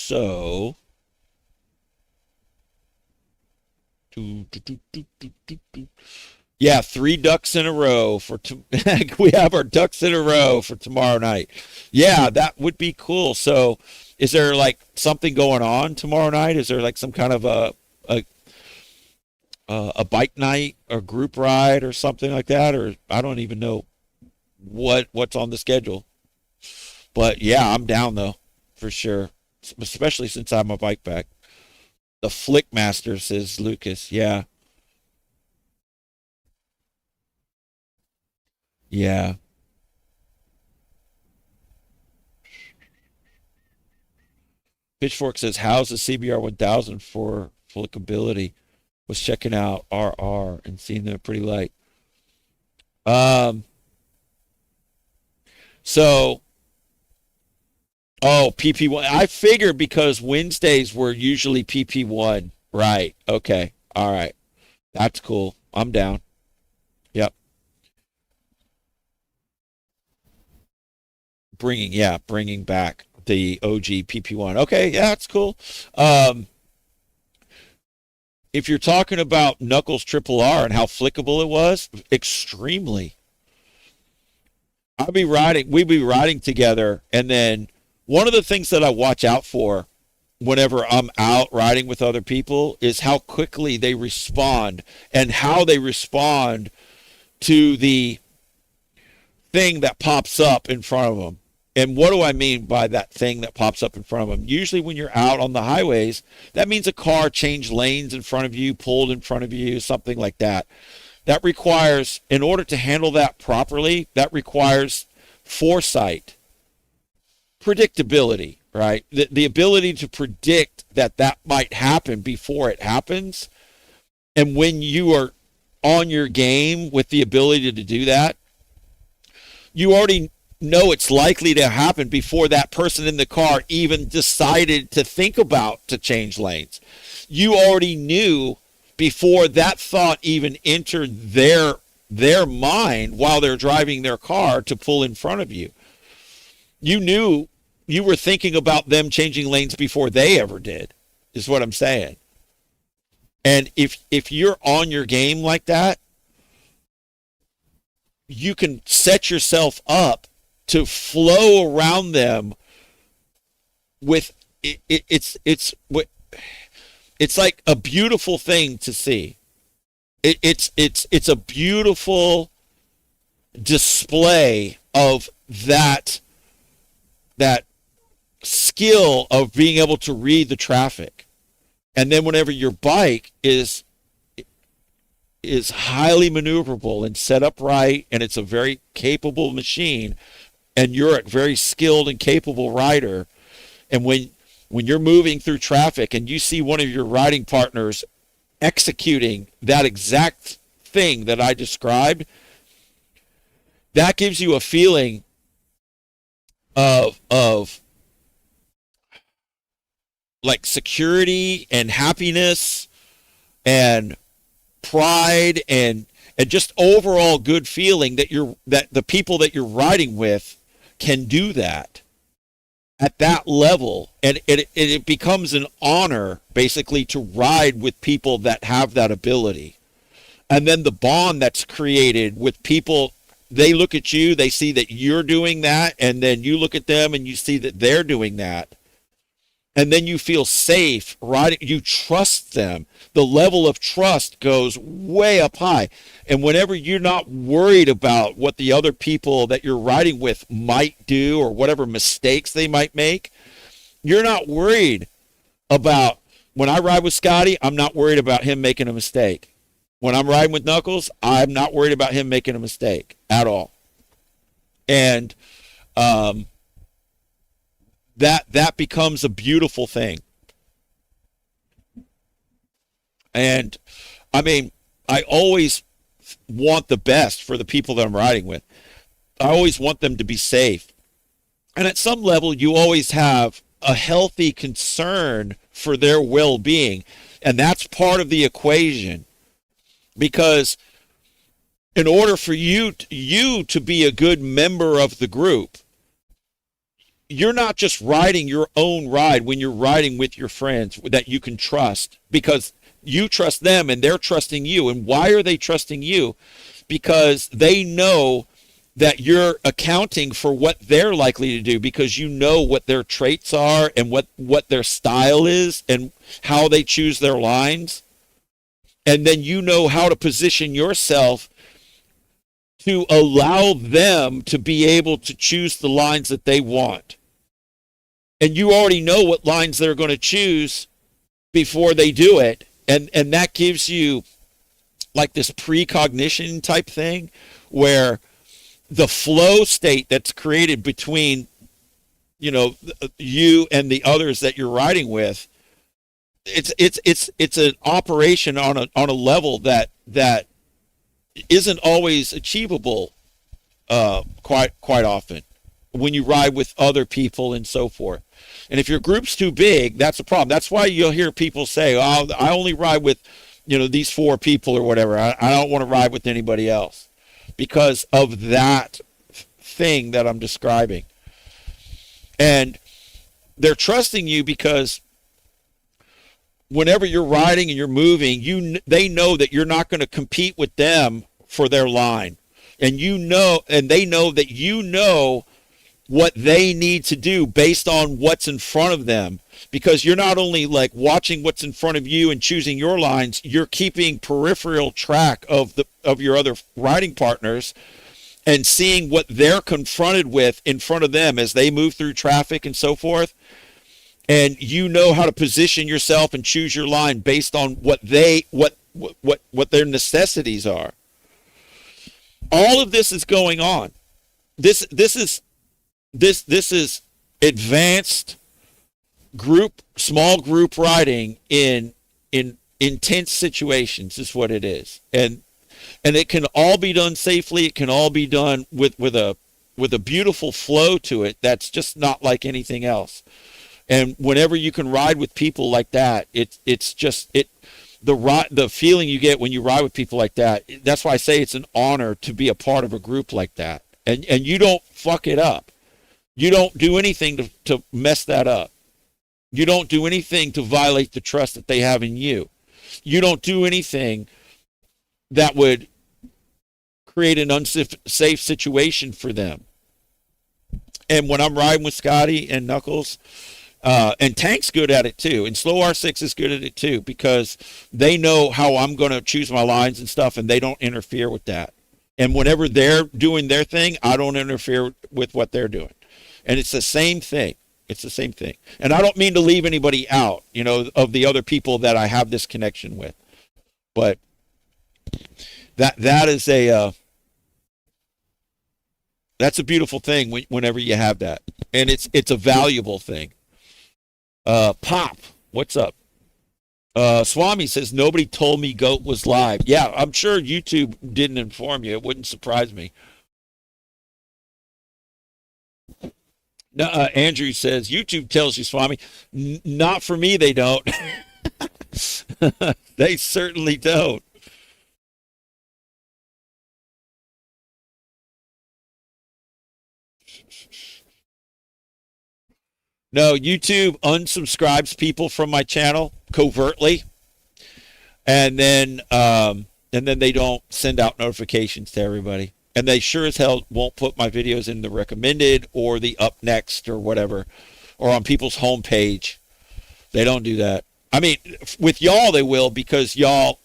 So, do, do, do, do, do, do, do. Yeah, three ducks in a row for we have our ducks in a row for tomorrow night. Yeah, that would be cool. So, is there like something going on tomorrow night? Is there like some kind of a bike night or group ride or something like that? Or I don't even know what's on the schedule. But yeah, I'm down though for sure, especially since I'm a bike pack. The Flick Master, says Lucas. Yeah, yeah. Pitchfork says, "How's the CBR 1000 for flickability?" Was checking out RR and seeing them pretty light. Um, so PP1. I figured because Wednesdays were usually PP1. Right. Okay. All right. That's cool. I'm down. Yep. Bringing back the OG PP1. Okay. Yeah, that's cool. Um, if you're talking about Knuckles Triple R and how flickable it was, extremely. We'd be riding together, and then one of the things that I watch out for whenever I'm out riding with other people is how quickly they respond and how they respond to the thing that pops up in front of them. And what do I mean by that thing that pops up in front of them? Usually, when you're out on the highways, that means a car changed lanes in front of you, pulled in front of you, something like that. That requires, in order to handle that properly, that requires foresight, predictability, right? The ability to predict that that might happen before it happens. And when you are on your game with the ability to do that, you already know it's likely to happen before that person in the car even decided to think about to change lanes. You already knew before that thought even entered their mind while they're driving their car to pull in front of you. You knew you were thinking about them changing lanes before they ever did, is what I'm saying. And if you're on your game like that, you can set yourself up to flow around them with it's like a beautiful thing to see. It's a beautiful display of that skill of being able to read the traffic. And then whenever your bike is highly maneuverable and set up right, and it's a very capable machine, and you're a very skilled and capable rider, and when you're moving through traffic and you see one of your riding partners executing that exact thing that I described, that gives you a feeling of like security and happiness and pride and just overall good feeling that the people that you're riding with can do that at that level, and it becomes an honor basically to ride with people that have that ability. And then the bond that's created with people, they look at you, they see that you're doing that, and then you look at them and you see that they're doing that, and then you feel safe riding. You trust them. The level of trust goes way up high. And whenever you're not worried about what the other people that you're riding with might do or whatever mistakes they might make, you're not worried about, when I ride with Scotty, I'm not worried about him making a mistake. When I'm riding with Knuckles, I'm not worried about him making a mistake at all. And that becomes a beautiful thing. And I mean, I always want the best for the people that I'm riding with. I always want them to be safe. And at some level, you always have a healthy concern for their well-being. And that's part of the equation. Because in order for you to be a good member of the group, you're not just riding your own ride when you're riding with your friends that you can trust, because you trust them and they're trusting you. And why are they trusting you? Because they know that you're accounting for what they're likely to do, because you know what their traits are and what their style is and how they choose their lines. And then you know how to position yourself to allow them to be able to choose the lines that they want. And you already know what lines they're going to choose before they do it. And that gives you like this precognition type thing, where the flow state that's created between, you and the others that you're riding with, it's an operation on a level that isn't always achievable quite often when you ride with other people and so forth. And if your group's too big, that's a problem. That's why you'll hear people say, "Oh, I only ride with, these 4 people or whatever. I don't want to ride with anybody else," because of that thing that I'm describing. And they're trusting you because whenever you're riding and you're moving, they know that you're not going to compete with them for their line. And they know that you know what they need to do based on what's in front of them, because you're not only like watching what's in front of you and choosing your lines, you're keeping peripheral track of your other riding partners and seeing what they're confronted with in front of them as they move through traffic and so forth. And you know how to position yourself and choose your line based on what their necessities are. All of this is going on. This is advanced small group riding in intense situations is what it is. And it can all be done safely. It can all be done with a beautiful flow to it that's just not like anything else. And whenever you can ride with people like that, the feeling you get when you ride with people like that, that's why I say it's an honor to be a part of a group like that. And you don't fuck it up. You don't do anything to mess that up. You don't do anything to violate the trust that they have in you. You don't do anything that would create an unsafe situation for them. And when I'm riding with Scotty and Knuckles, and Tank's good at it too, and Slow R6 is good at it too, because they know how I'm going to choose my lines and stuff, and they don't interfere with that. And whenever they're doing their thing, I don't interfere with what they're doing. And it's the same thing. It's the same thing. And I don't mean to leave anybody out, of the other people that I have this connection with. But that is that's a beautiful thing whenever you have that. And it's a valuable thing. Pop, what's up? Swami says, nobody told me GOAT was live. Yeah, I'm sure YouTube didn't inform you. It wouldn't surprise me. No, Andrew says, YouTube tells you, Swami. Not for me, they don't. They certainly don't. No, YouTube unsubscribes people from my channel covertly, and then they don't send out notifications to everybody. And they sure as hell won't put my videos in the recommended or the up next or whatever, or on people's homepage. They don't do that. I mean, with y'all they will, because y'all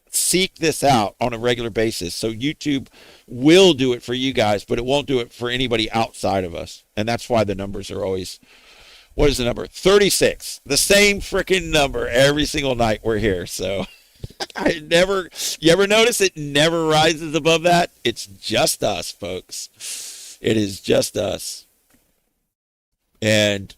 seek this out on a regular basis. So YouTube will do it for you guys, but it won't do it for anybody outside of us. And that's why the numbers are always, what is the number? 36. The same freaking number every single night we're here. So you ever notice it never rises above that? It's just us, folks. It is just us. And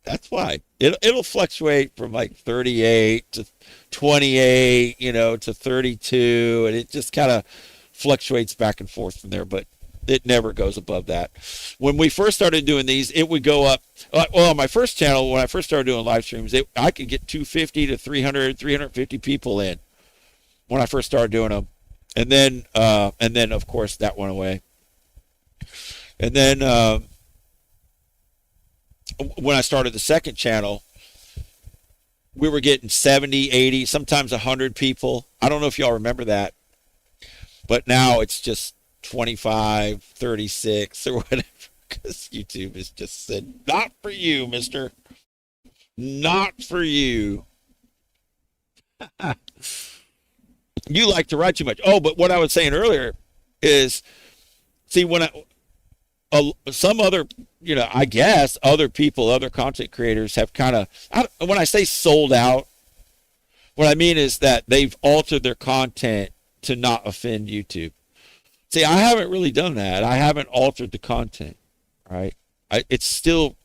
that's why it'll fluctuate from like 38 to 28, to 32, and it just kind of fluctuates back and forth from there, but it never goes above that. When we first started doing these, it would go up. Well, on my first channel, when I first started doing live streams, I could get 250 to 300, 350 people in when I first started doing them. And then of course, that went away. And then when I started the second channel, we were getting 70, 80, sometimes 100 people. I don't know if y'all remember that, but now it's just 25, 36 or whatever, because YouTube has just said, not for you, mister. Not for you. You like to write too much. Oh, but what I was saying earlier is, see, some other, I guess other people, other content creators have kind of, when I say sold out, what I mean is that they've altered their content to not offend YouTube. See, I haven't really done that. I haven't altered the content, right? It's still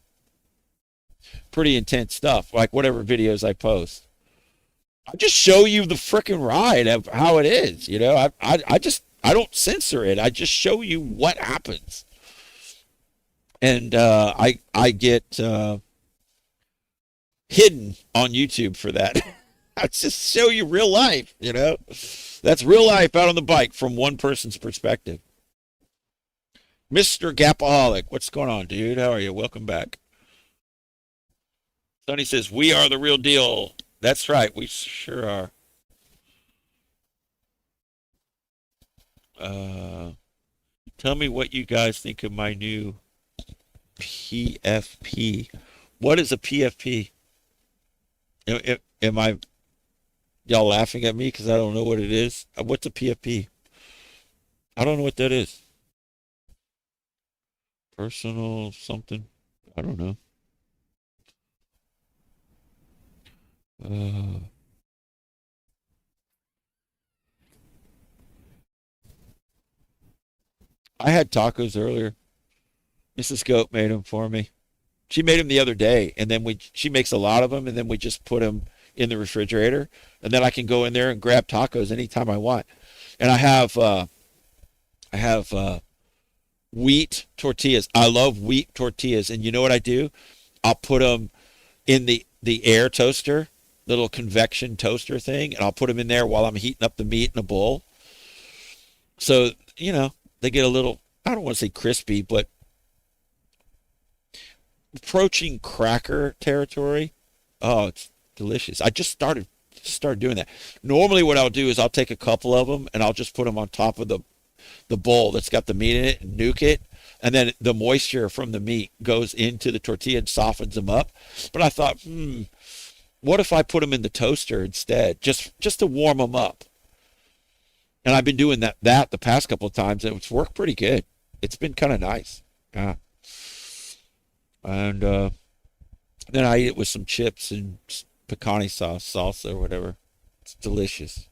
pretty intense stuff, like whatever videos I post. I just show you the freaking ride of how it is, I don't censor it. I just show you what happens. And I get hidden on YouTube for that. I just show you real life, That's real life out on the bike from one person's perspective. Mr. Gapaholic, what's going on, dude? How are you? Welcome back. Sonny says, we are the real deal. That's right. We sure are. Tell me what you guys think of my new PFP. What is a PFP? Am I y'all laughing at me because I don't know what it is? What's a PFP? I don't know what that is. Personal something. I don't know. I had tacos earlier. Mrs. Goat made them for me. She made them the other day, and then she makes a lot of them, and then we just put them in the refrigerator, and then I can go in there and grab tacos anytime I want. And I have wheat tortillas. I love wheat tortillas, and you know what I do? I'll put them in the air toaster, little convection toaster thing, and I'll put them in there while I'm heating up the meat in a bowl. So, they get a little, I don't want to say crispy, but approaching cracker territory. Oh, it's delicious. I just started doing that. Normally what I'll do is I'll take a couple of them and I'll just put them on top of the bowl that's got the meat in it and nuke it. And then the moisture from the meat goes into the tortilla and softens them up. But I thought, what if I put them in the toaster instead, just to warm them up? And I've been doing that the past couple of times, and it's worked pretty good. It's been kind of nice. And then I eat it with some chips and pecani sauce, salsa, or whatever. It's delicious.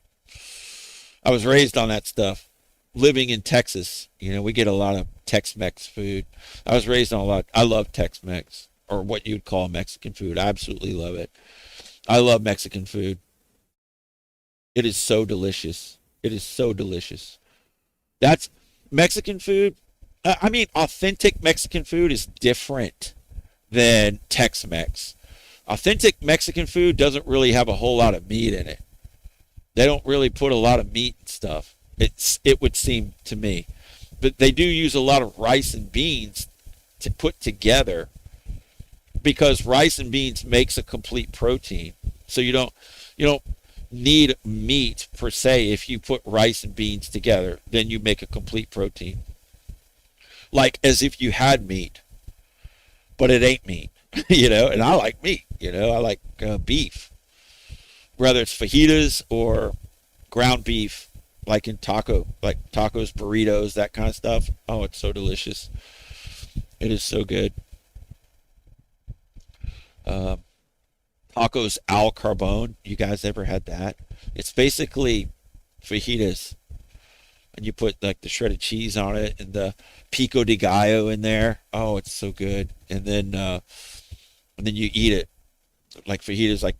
I was raised on that stuff. Living in Texas, we get a lot of Tex-Mex food. I was raised on a lot. I love Tex-Mex, or what you'd call Mexican food. I absolutely love it. I love Mexican food. It is so delicious. It is so delicious. That's Mexican food. I mean, authentic Mexican food is different than Tex-Mex. Authentic Mexican food doesn't really have a whole lot of meat in it. They don't really put a lot of meat and stuff. It would seem to me. But they do use a lot of rice and beans to put together, because rice and beans makes a complete protein. So you don't need meat per se. If you put rice and beans together, then you make a complete protein. Like as if you had meat, but it ain't meat, and I like meat, I like beef, whether it's fajitas or ground beef, like in tacos, burritos, that kind of stuff. Oh, it's so delicious. It is so good. Tacos al carbone. You guys ever had that? It's basically fajitas, and you put like the shredded cheese on it and the pico de gallo in there. Oh, it's so good. And then you eat it like fajitas, like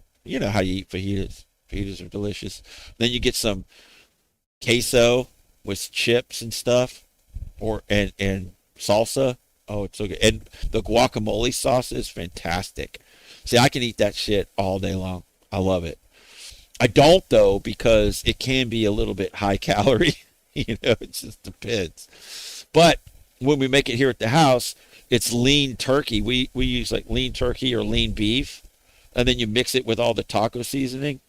how you eat fajitas. Fajitas are delicious. Then you get some queso with chips and stuff, and salsa. Oh, it's so good. And the guacamole sauce is fantastic. See, I can eat that shit all day long. I love it. I don't, though, because it can be a little bit high calorie. It just depends. But when we make it here at the house, it's lean turkey. We use like lean turkey or lean beef, and then you mix it with all the taco seasoning,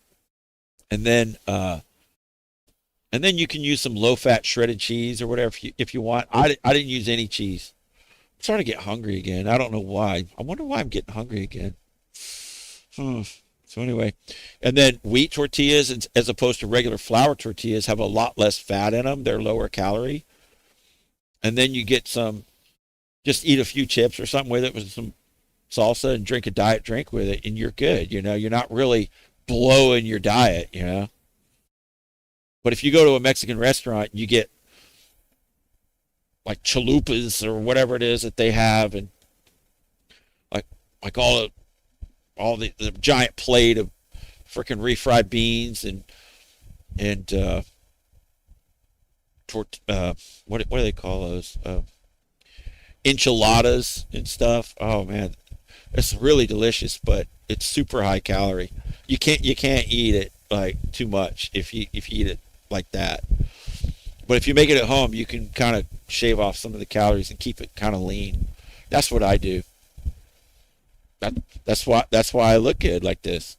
and then you can use some low fat shredded cheese or whatever if you want. I didn't use any cheese. I'm starting to get hungry again. I don't know why. I wonder why I'm getting hungry again. Hmm. So anyway, and then wheat tortillas, as opposed to regular flour tortillas, have a lot less fat in them. They're lower calorie. And then you get some, just eat a few chips or something with it with some salsa and drink a diet drink with it, and you're good. You're not really blowing your diet. But if you go to a Mexican restaurant, you get like chalupas or whatever it is that they have, and like all the giant plate of freaking refried beans and what do they call those? Enchiladas and stuff. Oh man, it's really delicious, but it's super high calorie. You can't eat it like too much if you eat it like that. But if you make it at home, you can kind of shave off some of the calories and keep it kind of lean. That's what I do. That's why I look good like this.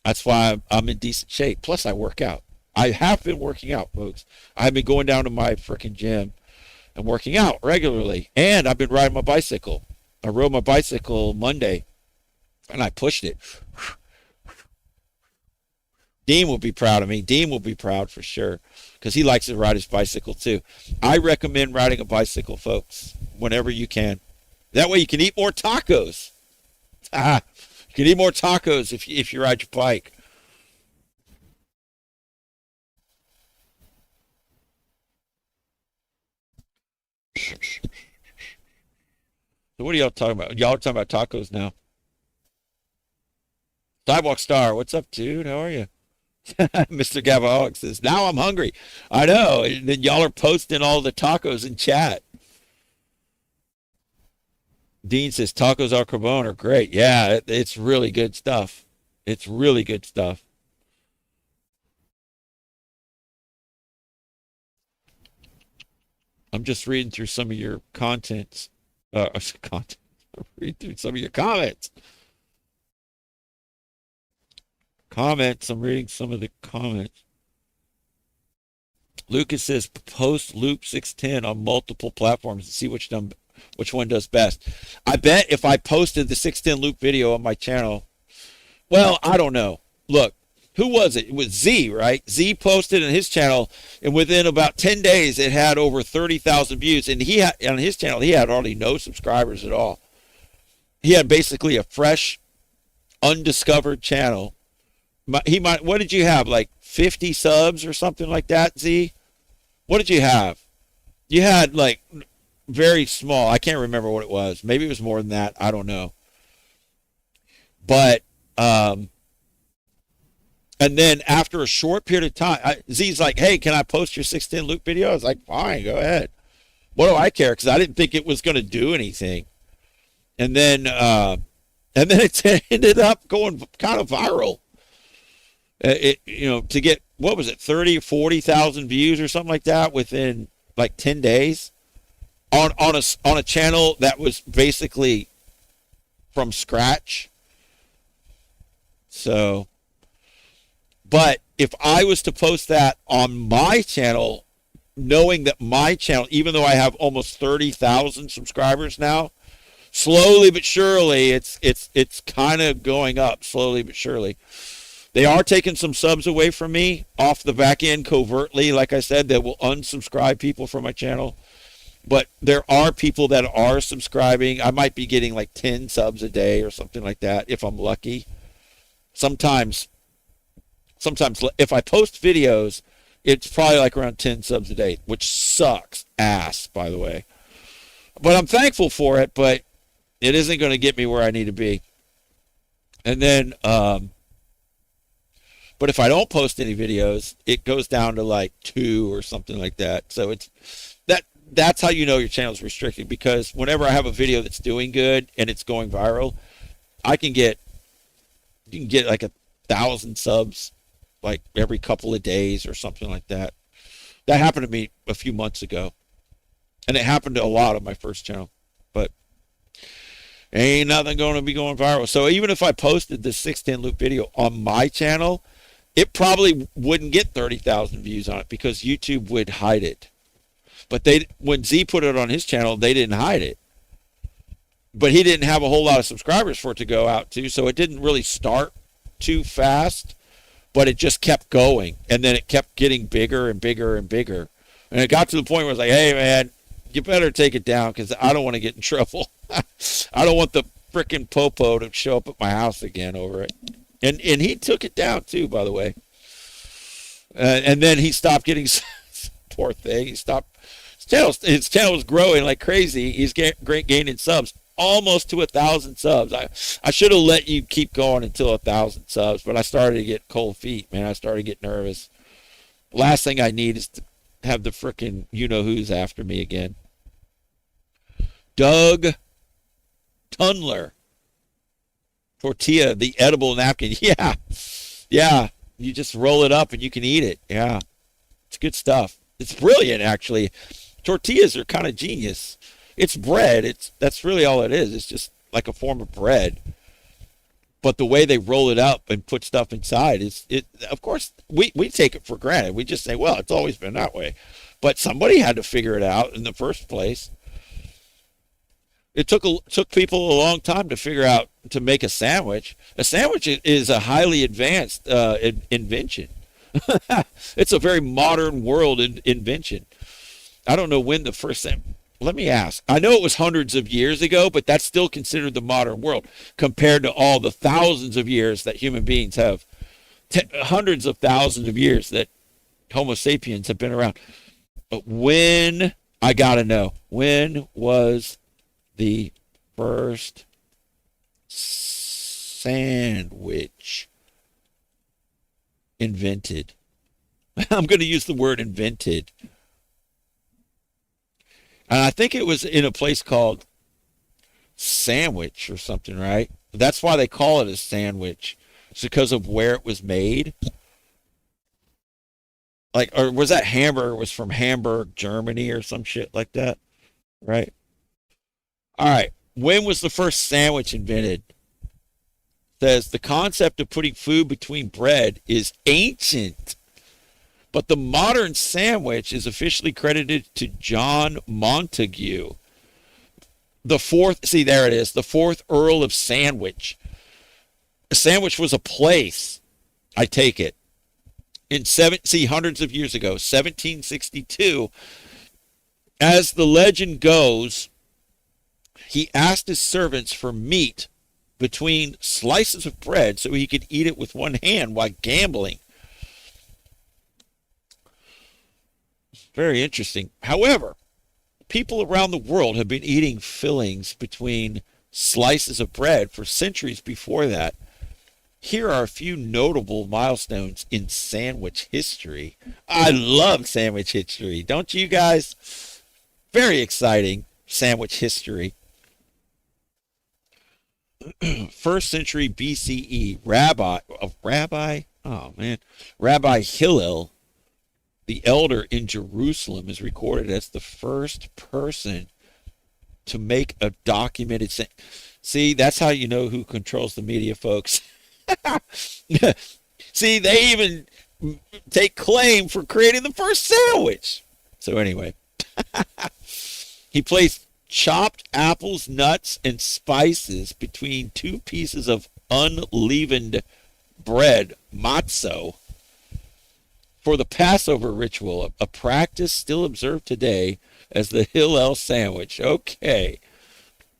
That's why I'm in decent shape. Plus, I work out. I have been working out, folks. I've been going down to my freaking gym and working out regularly. And I've been riding my bicycle. I rode my bicycle Monday, and I pushed it. Dean will be proud of me. Dean will be proud for sure, because he likes to ride his bicycle too. I recommend riding a bicycle, folks, whenever you can. That way you can eat more tacos. You can eat more tacos if you ride your bike. So what are y'all talking about? Y'all are talking about tacos now. Sidewalk Star, what's up, dude? How are you? Mr. Gavaholic says, now I'm hungry. I know. And then y'all are posting all the tacos in chat. Dean says tacos al carbone are great. Yeah, it's really good stuff. It's really good stuff. I'm just reading through some of your contents. Content. Read through some of your comments. I'm reading some of the comments. Lucas says post Loop 610 on multiple platforms and see which one does best. I bet if I posted the 610 Loop video on my channel, well, I don't know. Look, who was it? It was Z, right? Z posted on his channel, and within about 10 days, it had over 30,000 views. And on his channel, he had hardly no subscribers at all. He had basically a fresh, undiscovered channel. What did you have? Like 50 subs or something like that, Z? What did you have? You had like very small. I can't remember what it was. Maybe it was more than that. I don't know. But, and then after a short period of time, Z's like, hey, can I post your 610 Loop video? I was like, fine, go ahead. What do I care? Because I didn't think it was going to do anything. And then it ended up going kind of viral. To get, what was it, 30 or 40,000 views or something like that within like 10 days on a channel that was basically from scratch. So, but if I was to post that on my channel, knowing that my channel, even though I have almost 30,000 subscribers now, slowly but surely, it's kind of going up slowly but surely. They are taking some subs away from me off the back end covertly. Like I said, they will unsubscribe people from my channel. But there are people that are subscribing. I might be getting like 10 subs a day or something like that if I'm lucky. Sometimes if I post videos, it's probably like around 10 subs a day, which sucks ass, by the way. But I'm thankful for it, but it isn't going to get me where I need to be. And then, but if I don't post any videos, it goes down to like 2 or something like that. So that's how you know your channel is restricted, because whenever I have a video that's doing good and it's going viral, you can get like 1,000 subs like every couple of days or something like that. That happened to me a few months ago, and it happened to a lot on my first channel. But ain't nothing going to be going viral. So even if I posted this 610 loop video on my channel, it probably wouldn't get 30,000 views on it because YouTube would hide it. But when Z put it on his channel, they didn't hide it. But he didn't have a whole lot of subscribers for it to go out to, so it didn't really start too fast, but it just kept going. And then it kept getting bigger and bigger and bigger. And it got to the point where I was like, hey, man, you better take it down because I don't want to get in trouble. I don't want the frickin' popo to show up at my house again over it. And he took it down too, by the way. And then he stopped getting, poor thing, he stopped. His channel was growing like crazy. He's gaining subs, almost to 1,000 subs. I should have let you keep going until 1,000 subs, but I started to get cold feet, man. I started to get nervous. Last thing I need is to have the frickin' you-know-who's after me again. Doug Tunler. Tortilla, the edible napkin. Yeah. You just roll it up and you can eat it. Yeah. It's good stuff. It's brilliant, actually. Tortillas are kind of genius. It's bread. That's really all it is. It's just like a form of bread. But the way they roll it up and put stuff inside of course, we take it for granted. We just say, well, it's always been that way. But somebody had to figure it out in the first place. It took people a long time to figure out to make a sandwich. A sandwich is a highly advanced invention. It's a very modern world invention. I don't know when the first thing. Let me ask. I know it was hundreds of years ago, but that's still considered the modern world compared to all the thousands of years that human beings have. Hundreds of thousands of years that Homo sapiens have been around. But I gotta know, when was the first sandwich invented? I'm going to use the word invented. And I think it was in a place called Sandwich or something, right? That's why they call it a sandwich. It's because of where it was made. Or was that Hamburg? It was from Hamburg, Germany or some shit like that, right? All right. When was the first sandwich invented? Says the concept of putting food between bread is ancient, but the modern sandwich is officially credited to John Montague, the fourth. See, there it is, the fourth Earl of Sandwich. A sandwich was a place, I take it. Hundreds of years ago, 1762. As the legend goes, he asked his servants for meat between slices of bread so he could eat it with one hand while gambling. Very interesting. However, people around the world have been eating fillings between slices of bread for centuries before that. Here are a few notable milestones in sandwich history. I love sandwich history. Don't you guys? Very exciting sandwich history. 1st century BCE, Rabbi Hillel, the elder in Jerusalem, is recorded as the first person to make a documented See, that's how you know who controls the media, folks. See, they even take claim for creating the first sandwich. So anyway, he placed chopped apples, nuts, and spices between two pieces of unleavened bread, matzo, for the Passover ritual, a practice still observed today as the Hillel sandwich. Okay.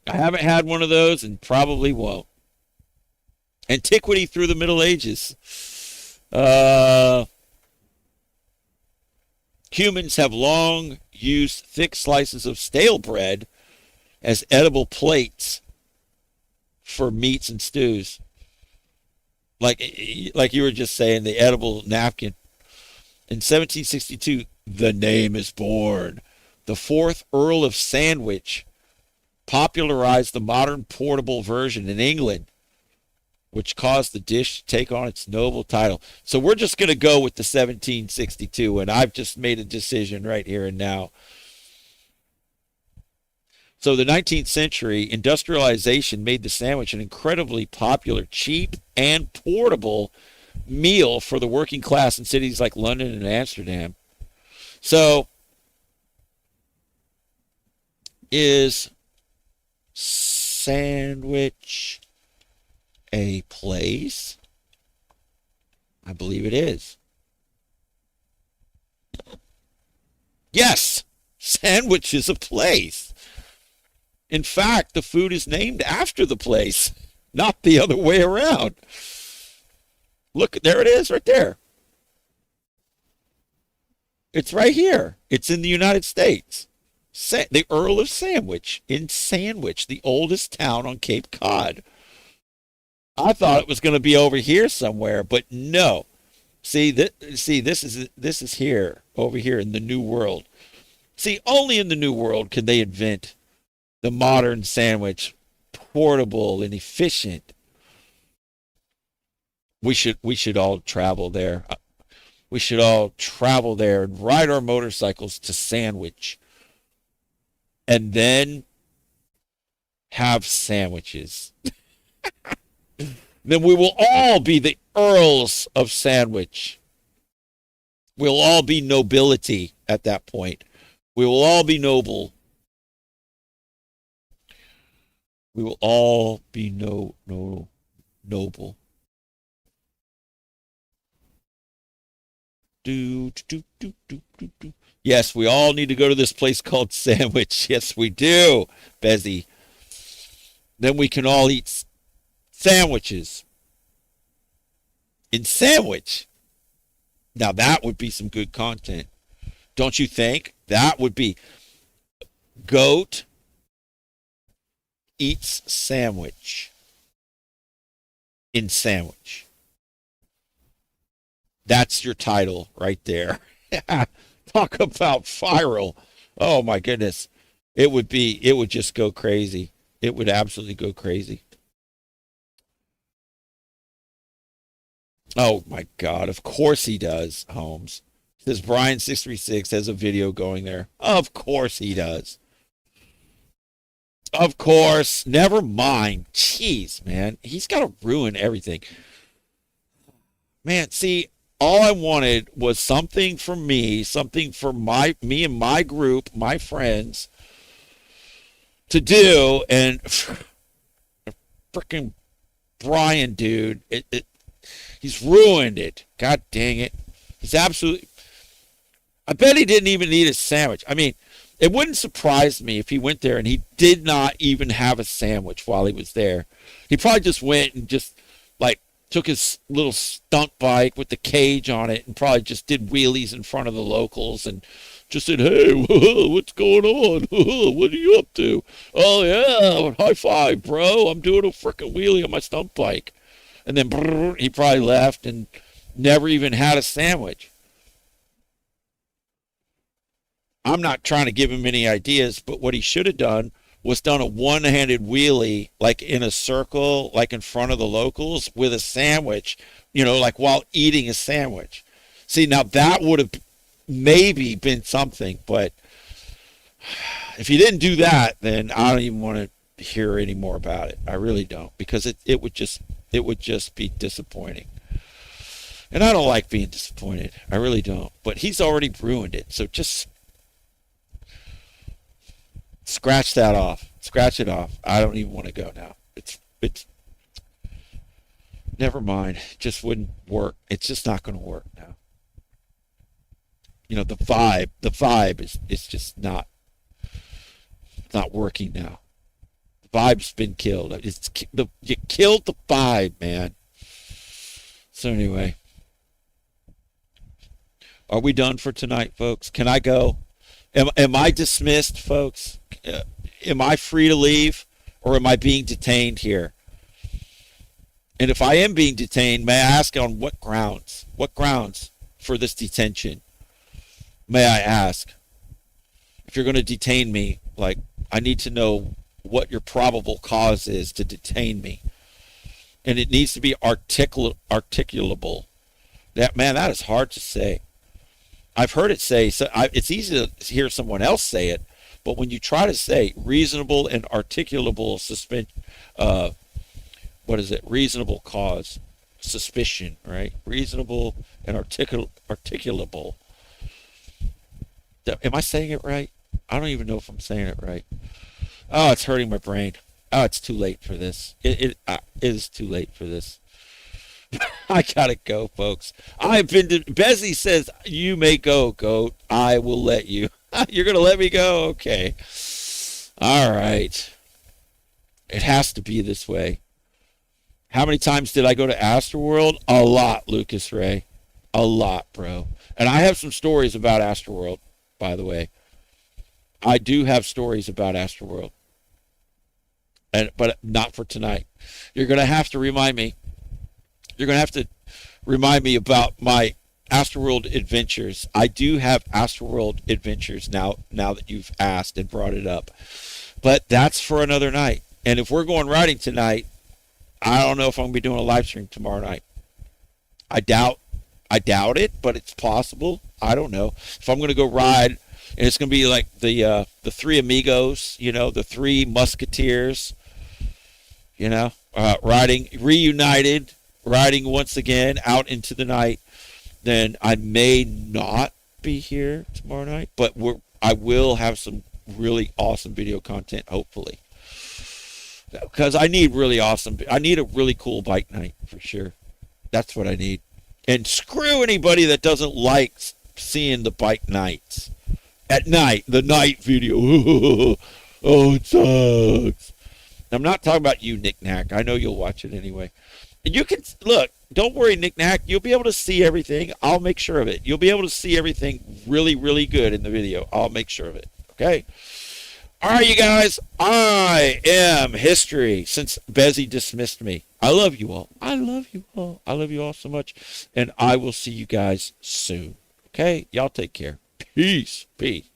I haven't had one of those and probably won't. Antiquity through the Middle Ages. Humans have long used thick slices of stale bread as edible plates for meats and stews. Like you were just saying, the edible napkin. In 1762, the name is born. The 4th Earl of Sandwich popularized the modern portable version in England, which caused the dish to take on its noble title. So we're just going to go with the 1762, and I've just made a decision right here and now. So the 19th century industrialization made the sandwich an incredibly popular, cheap, and portable meal for the working class in cities like London and Amsterdam. So is sandwich a place? I believe it is. Yes, sandwich is a place. In fact, the food is named after the place, not the other way around. Look, there it is right there. It's right here. It's in the United States. The Earl of Sandwich in Sandwich, the oldest town on Cape Cod. I thought it was going to be over here somewhere, but no. This is here, over here in the New World. See, only in the New World can they invent the modern sandwich, portable and efficient. We should all travel there. We should all travel there and ride our motorcycles to Sandwich, and then have sandwiches. Then we will all be the Earls of Sandwich. We'll all be nobility at that point. We will all be noble. We will all be noble. Do. Yes, we all need to go to this place called Sandwich. Yes, we do, Bezzy. Then we can all eat sandwiches in Sandwich. Now that would be some good content. Don't you think? That would be goat eats sandwich in Sandwich. That's your title right there. Talk about viral. Oh my goodness. It would just go crazy. It would absolutely go crazy. Oh my God. Of course he does, Holmes. Says Brian636 has a video going there. Of course he does. Of course. Never mind. Jeez, man. He's got to ruin everything. Man, see, all I wanted was something for me, something for me and my group, my friends, to do, and freaking Brian, dude, he's ruined it. God dang it. He's absolutely. I bet he didn't even eat a sandwich. I mean, it wouldn't surprise me if he went there and he did not even have a sandwich while he was there. He probably just went and just like took his little stunt bike with the cage on it and probably just did wheelies in front of the locals and just said, "Hey, what's going on? What are you up to?" "Oh, yeah, high five, bro. I'm doing a freaking wheelie on my stunt bike." And then he probably left and never even had a sandwich. I'm not trying to give him any ideas, but what he should have done was done a one-handed wheelie, like in a circle, like in front of the locals with a sandwich, like while eating a sandwich. See, now that would have maybe been something, but if he didn't do that, then I don't even want to hear any more about it. I really don't, because it would just be disappointing. And I don't like being disappointed. I really don't. But he's already ruined it. So just scratch that off. Scratch it off. I don't even want to go now. It's never mind. It just wouldn't work. It's just not going to work now. The vibe is just not working now. The vibe's been killed. You killed the vibe, man. So anyway, are we done for tonight, folks? Can I go? Am I dismissed, folks? Am I free to leave, or am I being detained here? And if I am being detained, may I ask on what grounds? What grounds for this detention? May I ask? If you're going to detain me, like, I need to know what your probable cause is to detain me. And it needs to be articulable. That is hard to say. I've heard it say, so it's easy to hear someone else say it, But when you try to say reasonable and articulable what is it? Reasonable cause, suspicion, right? Reasonable and articulable. Am I saying it right? I don't even know if I'm saying it right. Oh, it's hurting my brain. Oh, it's too late for this. It is too late for this. I gotta go, folks. I've been to, Bezzy says, you may go, goat. I will let you. You're gonna let me go? Okay. All right. It has to be this way. How many times did I go to Astroworld? A lot, Lucas Ray. A lot, bro. And I have some stories about Astroworld, by the way. I do have stories about Astroworld. But not for tonight. You're going to have to remind me. You're going to have to remind me about my Astroworld adventures. I do have Astroworld adventures now that you've asked and brought it up. But that's for another night. And if we're going riding tonight, I don't know if I'm going to be doing a live stream tomorrow night. I doubt it, but it's possible. I don't know. If I'm going to go ride, and it's going to be like the three amigos, the three musketeers, riding, reunited, riding once again out into the night, then I may not be here tomorrow night, but I will have some really awesome video content, hopefully. Because I need a really cool bike night for sure. That's what I need. And screw anybody that doesn't like seeing the bike nights. At night, the night video. Oh, it sucks. I'm not talking about you, Nick Knack. I know you'll watch it anyway. And you can, look, don't worry, Nick Knack. You'll be able to see everything. I'll make sure of it. You'll be able to see everything really, really good in the video. I'll make sure of it. Okay? All right, you guys. I am history since Bezzy dismissed me. I love you all. I love you all. I love you all so much. And I will see you guys soon. Okay? Y'all take care. Peace. Peace.